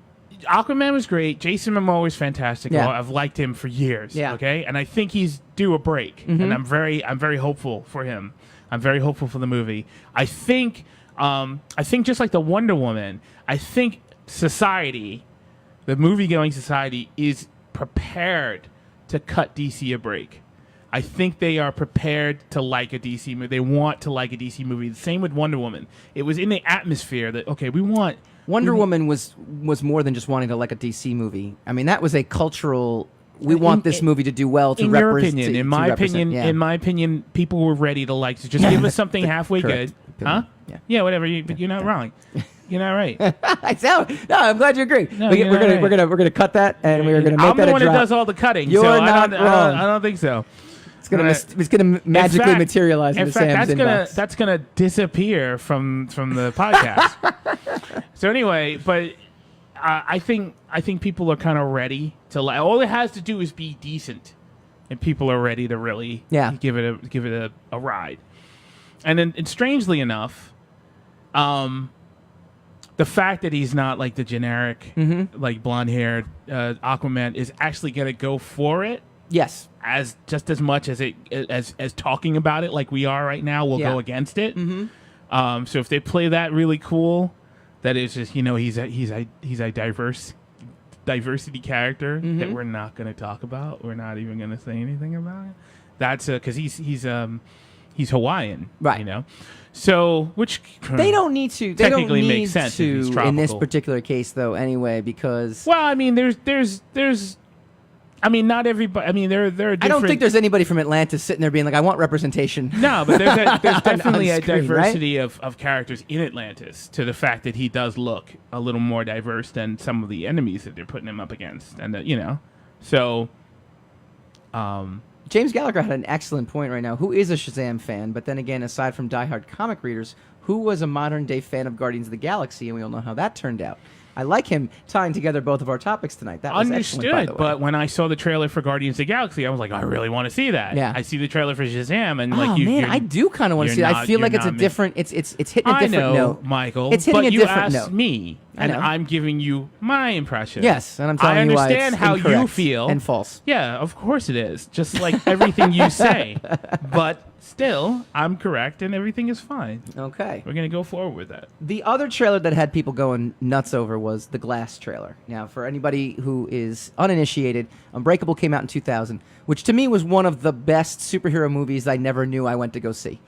Aquaman was great. Jason Momoa was fantastic. Yeah. I've liked him for years. Yeah. Okay, and I think he's due a break, and I'm very hopeful for him. I'm very hopeful for the movie. I think just like the Wonder Woman, I think society, the movie-going society, is prepared to cut DC a break. I think they are prepared to like a DC movie. They want to like a DC movie. The same with Wonder Woman. It was in the atmosphere that, okay, we want... Wonder Woman was more than just wanting to like a DC movie. I mean, that was a cultural... We want this movie to do well to represent... In my opinion, people were ready to like... Just give us something halfway Correct. good. Huh? Yeah, whatever. But you're not wrong. You're not right. I'm glad you agree. No, we're gonna cut that, and we're gonna make I'm that the a one drop. that does all the cutting. You're so not wrong. I don't think so. It's gonna magically materialize into Sam's inbox. That's gonna disappear from the podcast. So anyway, but I think people are kind of ready to like. All it has to do is be decent, and people are ready to really give it a ride. And then, and strangely enough, the fact that he's not like the generic like blonde-haired Aquaman is actually gonna go for it. Yes. As just as much as as talking about it like we are right now will go against it. So if they play that really cool, that is just, you know, he's a diversity character that we're not going to talk about. We're not even going to say anything about it. That's because he's Hawaiian, right? You know, so which they don't need to. They technically don't need makes sense to in this particular case, though. Anyway, because I mean, there's. I mean, not everybody. I mean, there are different... I don't think there's anybody from Atlantis sitting there being like, I want representation. No, but there's definitely on screen, a diversity of characters in Atlantis to the fact that he does look a little more diverse than some of the enemies that they're putting him up against. And, you know, so... James Gallagher had an excellent point right now. Who is a Shazam fan? But then again, aside from diehard comic readers, who was a modern-day fan of Guardians of the Galaxy? And we all know how that turned out. I like him tying together both of our topics tonight. That was excellent, by the way. But when I saw the trailer for Guardians of the Galaxy, I was like, I really want to see that. Yeah. I see the trailer for Shazam, and I do kind of want to see it. I feel like it's a different. It's hitting a different note, Michael. It's hitting but a different you note. asked me, and I'm giving you my impression. Yes, and I'm telling you why it's how you incorrect feel and false. Yeah, of course it is. Just like everything you say, but still, I'm correct, and everything is fine. Okay, we're gonna go forward with that. The other trailer that had people going nuts over was the Glass trailer. Now, for anybody who is uninitiated, Unbreakable came out in 2000, which to me was one of the best superhero movies I never knew I went to go see.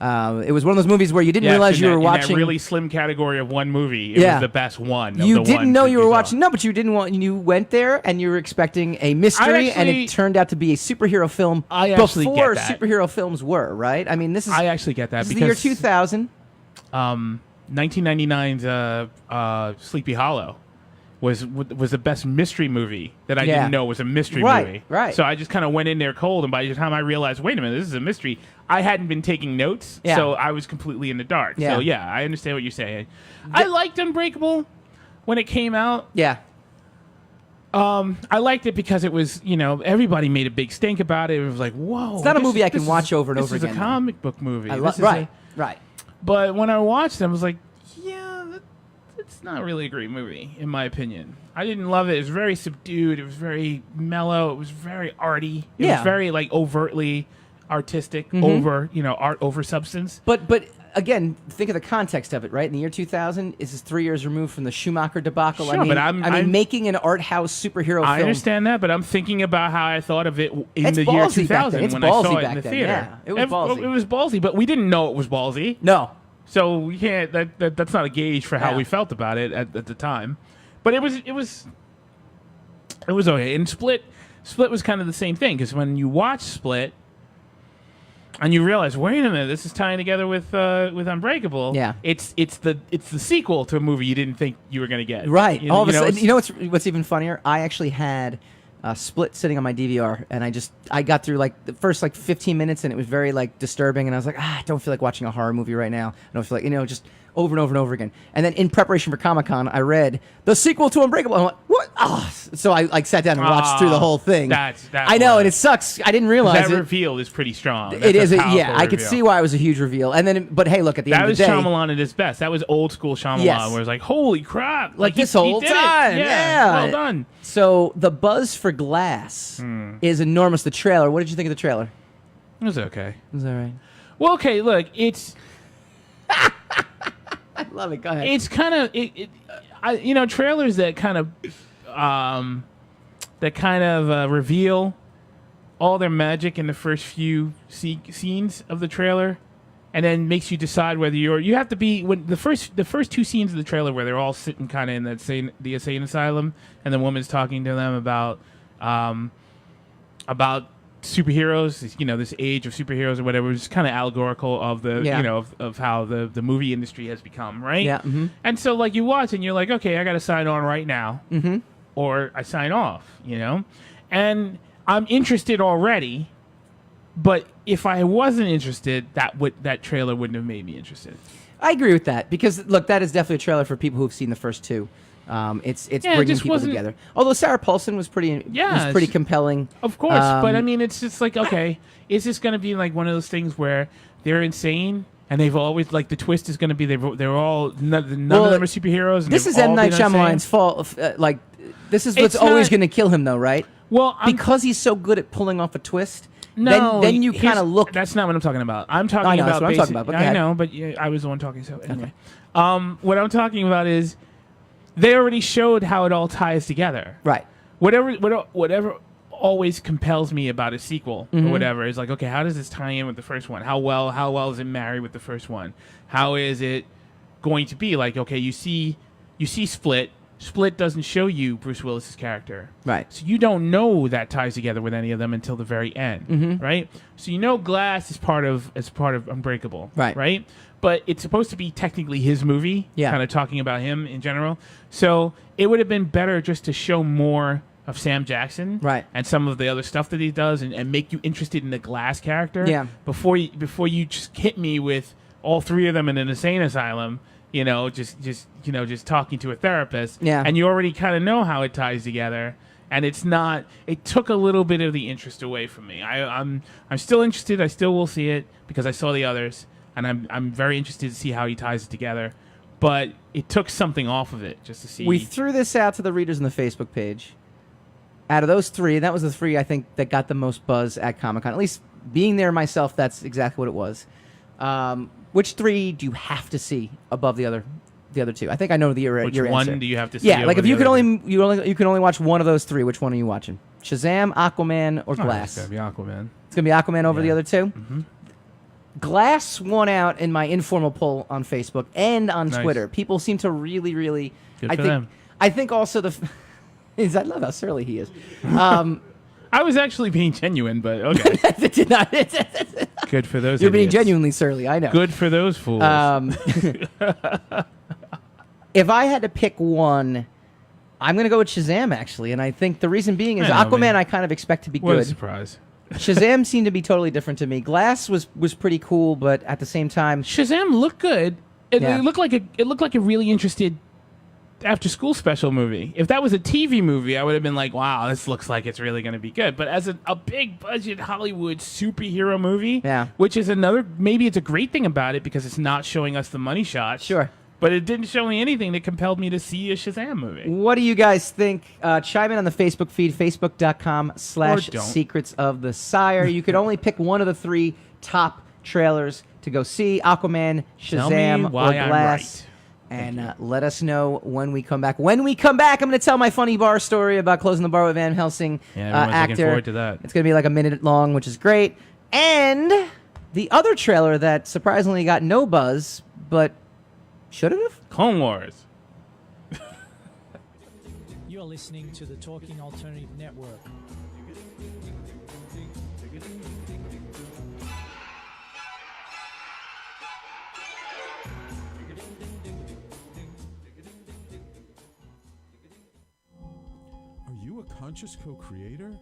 It was one of those movies where you didn't realize you were watching in that really slim category of one movie. It was the best one. You didn't know you were watching. No, but you didn't want. You went there and you were expecting a mystery, and it turned out to be a superhero film. I actually before get that. superhero films were right. I mean, this is. I actually get that this because is the year 2000. 1999's Sleepy Hollow was the best mystery movie that I didn't know was a mystery movie. Right. So I just kind of went in there cold, and by the time I realized, wait a minute, this is a mystery, I hadn't been taking notes, so I was completely in the dark. Yeah. So yeah, I understand what you're saying. I liked Unbreakable when it came out. Yeah. I liked it because it was, you know, everybody made a big stink about it. It was like, whoa. It's not a movie I can watch over and over again. This is a comic book movie. Right. But when I watched it, I was like, it's not really a great movie, in my opinion. I didn't love it. It was very subdued. It was very mellow. It was very arty. It was very, like, overtly artistic, art over substance. But again, think of the context of it, right? In the year 2000, this is 3 years removed from the Schumacher debacle. Sure, I mean, but I'm making an art house superhero film. I understand that, but I'm thinking about how I thought of it in It's the year ballsy back 2000 then. It's when I ballsy saw it back in the then, theater. yeah. It was ballsy. It was ballsy, but we didn't know it was ballsy. No. So we can't. That's not a gauge for how we felt about it at the time. But it was okay. And Split was kind of the same thing, because when you watch Split and you realize, wait a minute, this is tying together with Unbreakable. Yeah. It's the sequel to a movie you didn't think you were going to get. Right. You All of a know, sudden, you know what's even funnier? I actually had Split sitting on my DVR, and I got through like the first 15 minutes, and it was very disturbing, and I was like, I don't feel like watching a horror movie right now. I don't feel like, just over and over and over again. And then in preparation for Comic-Con, I read the sequel to Unbreakable. I'm like, what? So I sat down and watched through the whole thing. I know, and it sucks. I didn't realize that it. reveal is pretty strong. It is. Yeah, I could see why it was a huge reveal. And then, but hey, look, at the end of the day, that was Shyamalan at his best. That was old school Shyamalan, where it's like, holy crap, like this whole time. Yeah, well done. So the buzz for Glass is enormous. The trailer. What did you think of the trailer? It was okay. It was all right. Well, okay. Look, it's. I love it. Go ahead. It's kind of, trailers that kind of reveal all their magic in the first few scenes of the trailer, and then makes you decide whether you have to be when the first two scenes of the trailer where they're all sitting kind of in the insane asylum, and the woman's talking to them about superheroes, this age of superheroes or whatever, which is kind of allegorical of the of how the movie industry has become, right? Yeah. Mm-hmm. And so you watch and you're like, okay, I got to sign on right now, or I sign off, and I'm interested already. But if I wasn't interested, that trailer wouldn't have made me interested. I agree with that, because look, that is definitely a trailer for people who've seen the first two. It's bringing people together. Although Sarah Paulson was pretty compelling. Of course, but I mean, it's just like, okay, is this going to be like one of those things where they're insane and they've always the twist is going to be they're all none of them are superheroes. And this is M. Night Shyamalan's fault. This is what's always going to kill him, though, right? Well, because he's so good at pulling off a twist. No, then you kind of look. That's not what I'm talking about. I'm talking about. That's what I'm talking about. I know, but I was the one talking. So anyway, what I'm talking about is they already showed how it all ties together. Right. Whatever always compels me about a sequel or whatever is like, okay, how does this tie in with the first one? How well is it married with the first one? How is it going to be? Like, okay, you see Split. Split doesn't show you Bruce Willis's character, right? So you don't know that ties together with any of them until the very end, right? So Glass is part of Unbreakable, right? Right, but it's supposed to be technically his movie, kind of talking about him in general. So it would have been better just to show more of Sam Jackson, right, and some of the other stuff that he does, and make you interested in the Glass character, before you just hit me with all three of them in an insane asylum. Just talking to a therapist, and you already kind of know how it ties together, and it took a little bit of the interest away from me. I'm still interested. I still will see it because I saw the others, and I'm very interested to see how he ties it together, but it took something off of it just to see. We threw this out to the readers on the Facebook page. Out of those three, that was the three I think that got the most buzz at Comic-Con. At least being there myself, that's exactly what it was. Which three do you have to see above the other two? I think I know your answer. Which one do you have to see? Yeah, if you can only watch one of those three, which one are you watching? Shazam, Aquaman, or Glass? It's gonna be Aquaman. It's gonna be Aquaman over the other two. Mm-hmm. Glass won out in my informal poll on Facebook and on Twitter. People seem to really, really. Good for them. I think also I love how surly he is. I was actually being genuine, but okay. Good for those. You're being genuinely surly. I know. Good for those fools. If I had to pick one, I'm going to go with Shazam, actually. And I think the reason being is Aquaman I kind of expect to be what good. A surprise. Shazam seemed to be totally different to me. Glass was pretty cool, but at the same time... Shazam looked good. It looked like a really interested after-school special movie. If that was a TV movie, I would have been like, wow, this looks like it's really going to be good. But as a big-budget Hollywood superhero movie, which is maybe it's a great thing about it because it's not showing us the money shots. Sure. But it didn't show me anything that compelled me to see a Shazam movie. What do you guys think? Chime in on the Facebook feed, facebook.com/Secrets of the Shire. You could only pick one of the three top trailers to go see, Aquaman, Shazam, or Glass. And let us know when we come back. When we come back, I'm going to tell my funny bar story about closing the bar with Van Helsing actor. Looking forward to that. It's going to be like a minute long, which is great. And the other trailer that surprisingly got no buzz, but should it have? Clone Wars. You're listening to the Talking Alternative Network. Are you a conscious co-creator?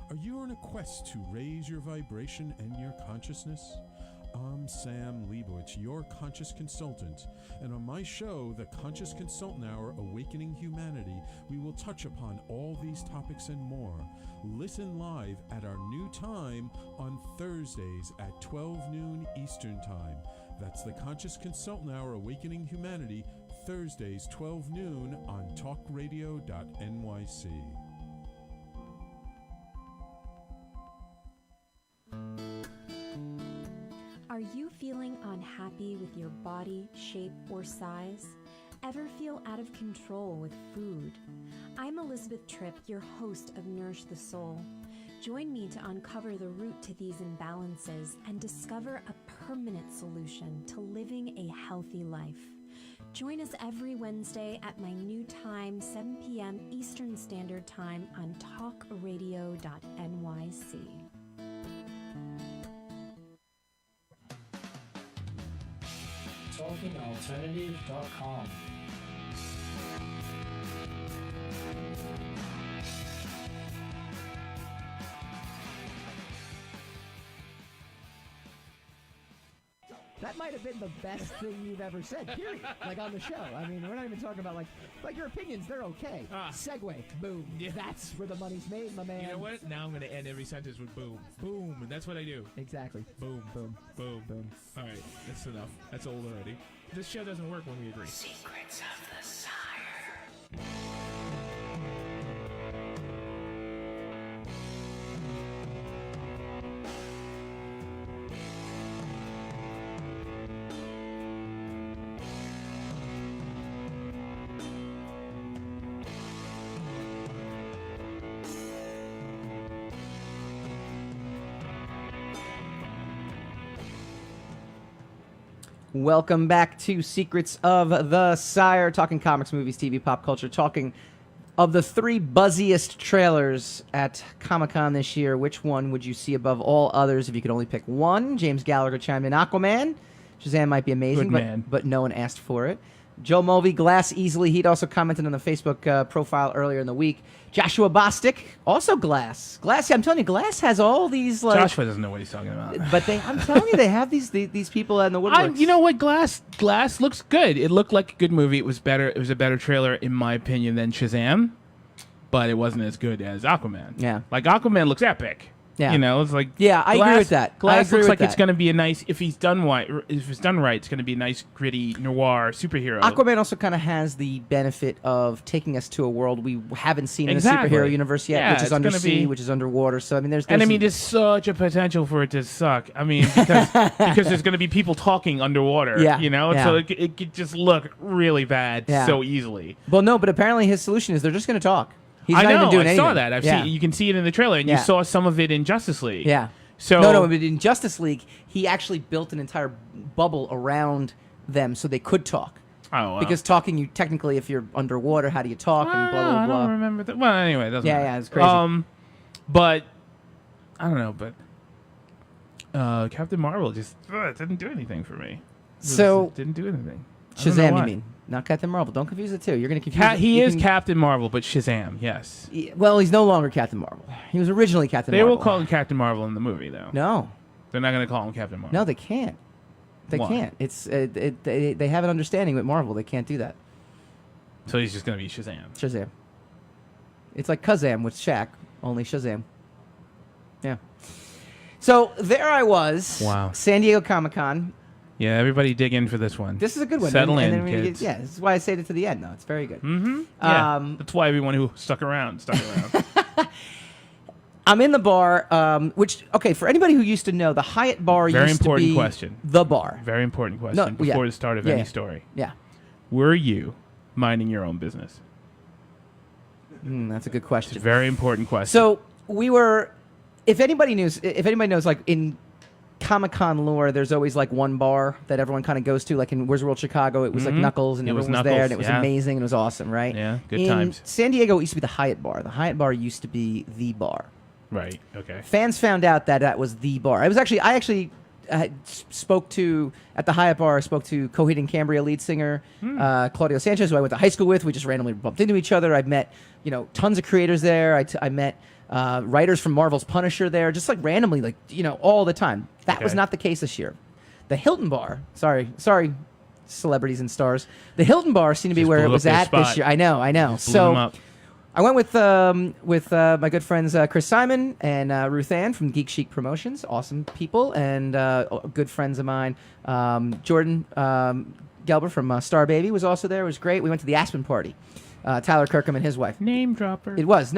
Are you on a quest to raise your vibration and your consciousness? I'm Sam Leibowitz, your conscious consultant, and on my show, The Conscious Consultant Hour, Awakening Humanity, we will touch upon all these topics and more. Listen live at our new time on Thursdays at 12 noon Eastern Time. That's The Conscious Consultant Hour, Awakening Humanity, Thursdays 12 noon on talkradio.nyc. Are you feeling unhappy with your body, shape, or size? Ever feel out of control with food? I'm Elizabeth Tripp, your host of Nourish the Soul. Join me to uncover the root to these imbalances and discover a permanent solution to living a healthy life. Join us every Wednesday at my new time, 7 p.m. Eastern Standard Time on talkradio.nyc. TalkingAlternative.com. That might have been the best thing you've ever said, period. Like on the show. I mean, we're not even talking about like your opinions, they're okay. Segue, boom. Yeah. That's where the money's made, my man. You know what? Now I'm going to end every sentence with boom. Boom. And that's what I do. Exactly. Boom. Boom. Boom. Boom. All right. That's enough. That's old already. This show doesn't work when we agree. Secrets of the Shire. Welcome back to Secrets of the Sire, talking comics, movies, TV, pop culture, talking of the 3 buzziest trailers at Comic-Con this year. Which one would you see above all others if you could only pick one? James Gallagher chimed in, Aquaman. Shazam might be amazing, but no one asked for it. Joe Mulvey, Glass easily. He'd also commented on the Facebook profile earlier in the week. Joshua Bostic, also Glass. Glass, yeah, I'm telling you, Glass has all these like. Joshua doesn't know what he's talking about. But I'm telling you, they have these people in the woodworks. You know what? Glass looks good. It looked like a good movie. It was better. It was a better trailer, in my opinion, than Shazam. But it wasn't as good as Aquaman. Yeah. Like Aquaman looks epic. Yeah. You know, it's like I agree with that. Glass looks like it's going to be a nice if it's done right. If it's done right, it's going to be a nice gritty noir superhero. Aquaman also kind of has the benefit of taking us to a world we haven't seen in the superhero universe yet, which is undersea, which is underwater. So I mean, there's such a potential for it to suck. I mean, because there's going to be people talking underwater. Yeah. You know, so it could just look really bad so easily. Well, no, but apparently his solution is they're just going to talk. He's I not know. even doing I anything. saw that. I've seen. You can see it in the trailer, and you saw some of it in Justice League. Yeah. So no, but in Justice League, he actually built an entire bubble around them so they could talk. Oh, wow. Because talking, you technically, if you're underwater, how do you talk and blah blah blah. I don't remember that. Well, anyway, it doesn't matter. Yeah, it's crazy. But I don't know. But Captain Marvel just didn't do anything for me. It didn't do anything. Shazam, you mean? Not Captain Marvel. Don't confuse the two. You're going to confuse. He is Captain Marvel, but Shazam, yes. Well, he's no longer Captain Marvel. He was originally Captain Marvel. They will call him Captain Marvel in the movie, though. No. They're not going to call him Captain Marvel. No, they can't. They can't. It's they have an understanding with Marvel. They can't do that. So he's just going to be Shazam. Shazam. It's like Kazam with Shaq, only Shazam. Yeah. So there I was. Wow. San Diego Comic-Con. Yeah, everybody dig in for this one. This is a good one. Settle in, kids. This is why I saved it to the end, though. It's very good. Mm-hmm. Yeah, that's why everyone who stuck around. I'm in the bar, which, okay, for anybody who used to know, the Hyatt Bar used to be the bar. Very important question before the start of any story. Yeah. Were you minding your own business? That's a good question. It's a very important question. So we were, if anybody knows, like in Comic-Con lore, there's always like one bar that everyone kind of goes to. Like in Where's World Chicago, it was like Knuckles, and everyone was there, and it was amazing, and it was awesome, right? Yeah, good in times. San Diego, it used to be the Hyatt Bar. The Hyatt Bar used to be the bar. Right. Okay. Fans found out that was the bar. I actually spoke to at the Hyatt Bar. I spoke to Coheed and Cambria lead singer Claudio Sanchez, who I went to high school with. We just randomly bumped into each other. I've met tons of creators there. I met writers from Marvel's Punisher there, just like randomly, like all the time. That was not the case this year. The Hilton Bar. Sorry, celebrities and stars. The Hilton Bar seemed to be where it was at this year. I know. So I went with my good friends Chris Simon and Ruth Ann from Geek Chic Promotions, awesome people, and good friends of mine. Jordan Gelber from Star Baby was also there. It was great. We went to the Aspen party. Tyler Kirkham and his wife. Name dropper. It was.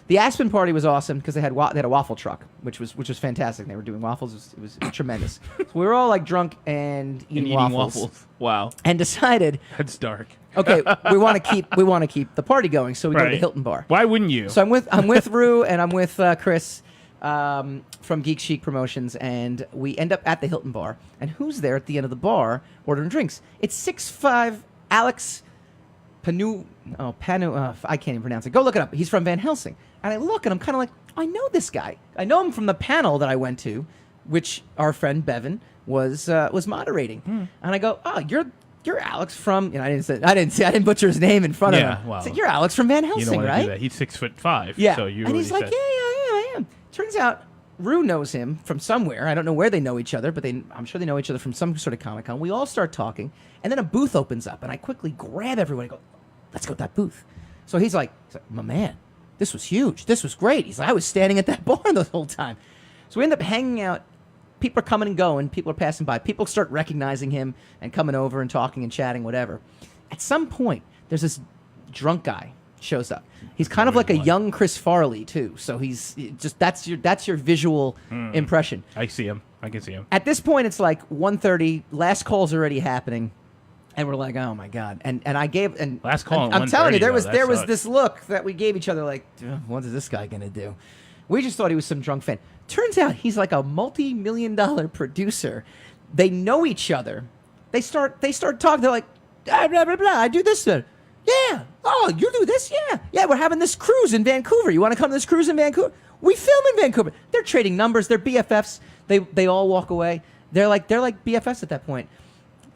The Aspen party was awesome because they had a waffle truck, which was fantastic. They were doing waffles. It was tremendous. So we were all like drunk and eating waffles. Wow. And decided that's dark. Okay, we want to keep the party going, so we go to the Hilton Bar. Why wouldn't you? So I'm with Rue and I'm with Chris from Geek Chic Promotions, and we end up at the Hilton Bar. And who's there at the end of the bar ordering drinks? It's 6'5" Aleks Panu. I can't even pronounce it. Go look it up. He's from Van Helsing. And I look and I'm kind of like, I know this guy. I know him from the panel that I went to, which our friend Bevan was moderating. And I go, oh, you're Aleks from. I didn't butcher his name in front of him. Well, I said, you're Aleks from Van Helsing, you don't want right? to do that. He's 6'5". Yeah. So you and he's like, yeah, I am. Turns out Rue knows him from somewhere. I don't know where they know each other, but I'm sure they know each other from some sort of Comic-Con. We all start talking, and then a booth opens up, and I quickly grab everyone and go, let's go to that booth. So he's like, my man, this was huge. This was great. He's like, I was standing at that bar the whole time. So we end up hanging out. People are coming and going. People are passing by. People start recognizing him and coming over and talking and chatting, whatever. At some point, there's this drunk guy shows up. He's kind of like a young Chris Farley, too. So he's just that's your visual impression. I see him. I can see him. At this point, it's like 1:30. Last call's already happening. And we're like, oh my god! And I gave last call. I'm telling you, there was this look that we gave each other, like, what is this guy gonna do? We just thought he was some drunk fan. Turns out he's like a multi-million-dollar producer. They know each other. They start talking. They're like, blah blah blah. I do this. Yeah. Oh, you do this? Yeah. Yeah. We're having this cruise in Vancouver. You want to come to this cruise in Vancouver? We film in Vancouver. They're trading numbers. They're BFFs. They all walk away. They're like BFFs at that point.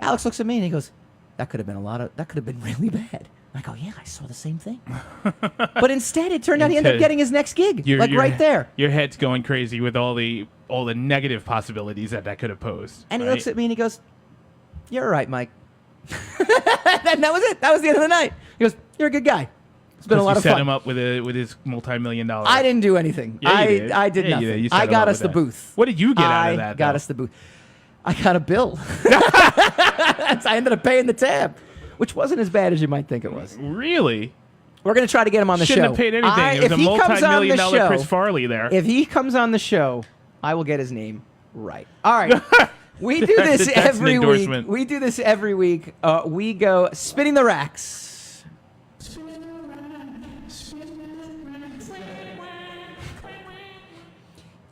Aleks looks at me and he goes, that could have been really bad. I go, yeah, I saw the same thing. But instead, it turned out he ended up getting his next gig, right there. Your head's going crazy with all the negative possibilities that could have posed. And he looks at me and he goes, you're all right, Mike. And that was it. That was the end of the night. He goes, you're a good guy. It's been a lot of fun. You set him up with his multi-million-dollar. I didn't do anything. Yeah, you did. I did nothing. I got us the booth. What did you get out of that? I got us the booth. I got a bill. I ended up paying the tab, which wasn't as bad as you might think it was. Really? We're going to try to get him on the show. Shouldn't have paid anything. It was a multi-million-dollar Chris Farley there. If he comes on the show, I will get his name right. All right. We do this every week. We do this every week. We go spinning the racks.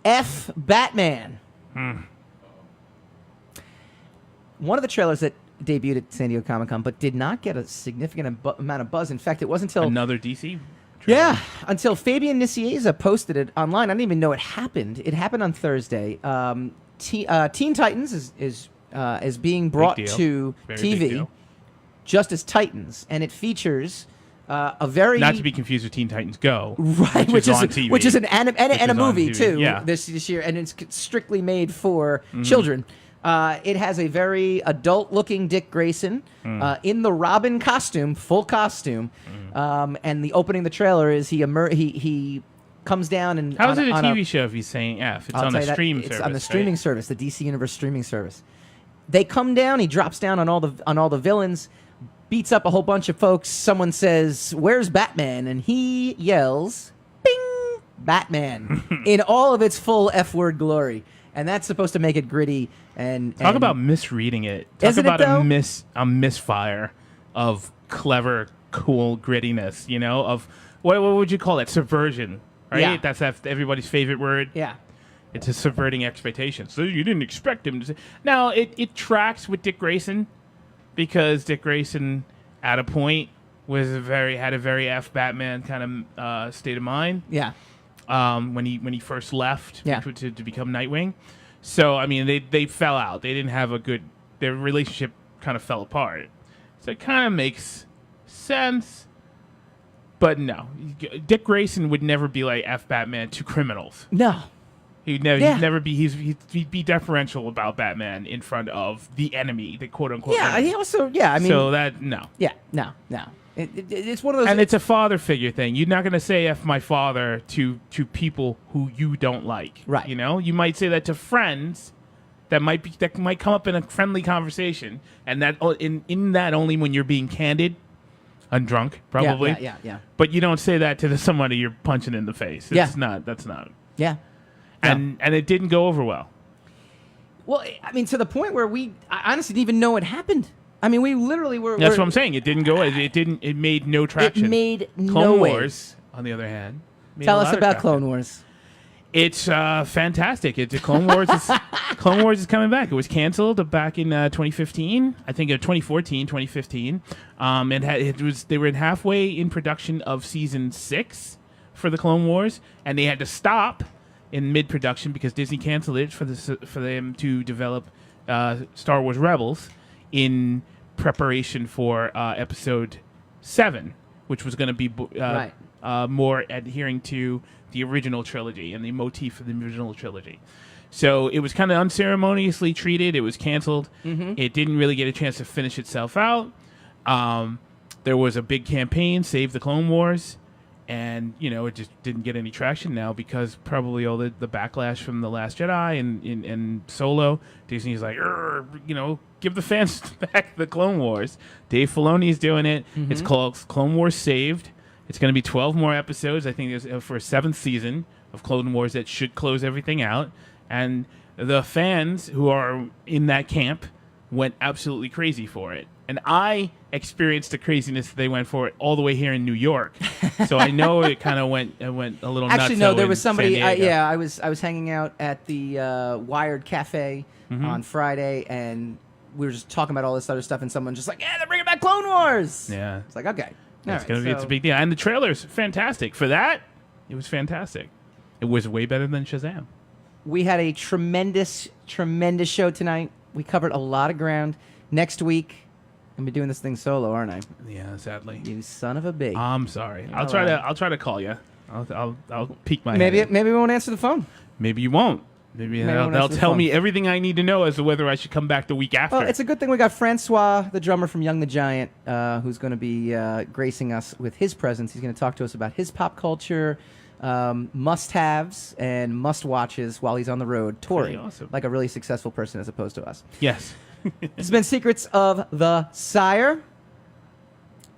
F Batman. One of the trailers that debuted at San Diego Comic-Con, but did not get a significant amount of buzz. In fact, it wasn't until another DC trailer. Yeah, until Fabian Nicieza posted it online. I didn't even know it happened. It happened on Thursday. Teen Titans is being brought to TV, just as Titans, and it features a very not to be confused with Teen Titans Go, right? Which is on TV, which is an anime and a movie too. Yeah. this year, and it's strictly made for children. It has a very adult-looking Dick Grayson in the Robin costume, full costume, and the opening of the trailer is he comes down and how is it a TV show if he's saying F? It's on the streaming service. It's on the streaming service, the DC Universe streaming service. They come down. He drops down on all the villains, beats up a whole bunch of folks. Someone says, "Where's Batman?" And he yells, "Bing, Batman!" in all of its full F-word glory. And that's supposed to make it gritty and talk about misreading it. Talk about a misfire of clever, cool grittiness. You know, of what would you call it? Subversion, right? Yeah. That's everybody's favorite word. Yeah. It's a subverting expectations. So you didn't expect him to say. Now, it tracks with Dick Grayson because Dick Grayson, at a point, had a very F Batman kind of state of mind. Yeah. When he first left to become Nightwing. So, I mean, they fell out. They didn't have their relationship kind of fell apart. So it kind of makes sense. But no, Dick Grayson would never be like F Batman to criminals. No. He'd never be. He'd be deferential about Batman in front of the enemy, the quote unquote. Yeah, enemy. he also. Yeah, I mean. So that no. Yeah, no. It's one of those. And it's a father figure thing. You're not going to say "F my father" to people who you don't like. Right. You know, you might say that to friends. That might come up in a friendly conversation, and that in that only when you're being candid. Undrunk, probably. Yeah. But you don't say that to somebody you're punching in the face. That's not. Yeah. And it didn't go over well. Well, I mean, to the point where I honestly didn't even know it happened. I mean, we literally were. That's what I'm saying. It didn't go. It made no traction. It made Clone no Wars, on the other hand. Tell us about Clone Wars. It's fantastic. Clone Wars. Clone Wars is coming back. It was canceled back in 2015. I think 2014, 2015. They were halfway in production of season 6 for the Clone Wars, and they had to stop in mid-production because Disney canceled it for them to develop Star Wars Rebels in preparation for episode 7, which was going to be more adhering to the original trilogy and the motif of the original trilogy. So it was kind of unceremoniously treated. It was canceled. Mm-hmm. It didn't really get a chance to finish itself out. There was a big campaign, Save the Clone Wars, and it just didn't get any traction now because probably all the backlash from The Last Jedi and Solo. Disney's like, give the fans back the Clone Wars. Dave Filoni's doing it. Mm-hmm. It's called Clone Wars Saved. It's going to be 12 more episodes, I think, there's for a 7th season of Clone Wars that should close everything out. And the fans who are in that camp went absolutely crazy for it. And I experienced the craziness that they went for it all the way here in New York. So I know it kind of went a little nuts. Actually, no, there was somebody. I was hanging out at the Wired Cafe on Friday, and we were just talking about all this other stuff, and someone just like, yeah, they're bringing back Clone Wars. Yeah. It's like, okay. It's a big deal. And the trailer's fantastic. For that, it was fantastic. It was way better than Shazam. We had a tremendous, tremendous show tonight. We covered a lot of ground. Next week, I'm gonna be doing this thing solo, aren't I? Yeah, sadly. You son of a bitch. I'm sorry. I'll try to call you. I'll peek my head. Maybe we won't answer the phone. Maybe you won't. Maybe they'll tell me everything I need to know as to whether I should come back the week after. Well, it's a good thing we got Francois, the drummer from Young the Giant, who's going to be gracing us with his presence. He's going to talk to us about his pop culture must-haves and must-watches while he's on the road touring. Awesome. Like a really successful person as opposed to us. Yes. This has been Secrets of the Shire.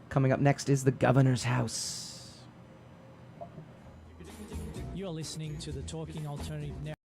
Coming up next is The Governor's House. You're listening to the Talking Alternative Network.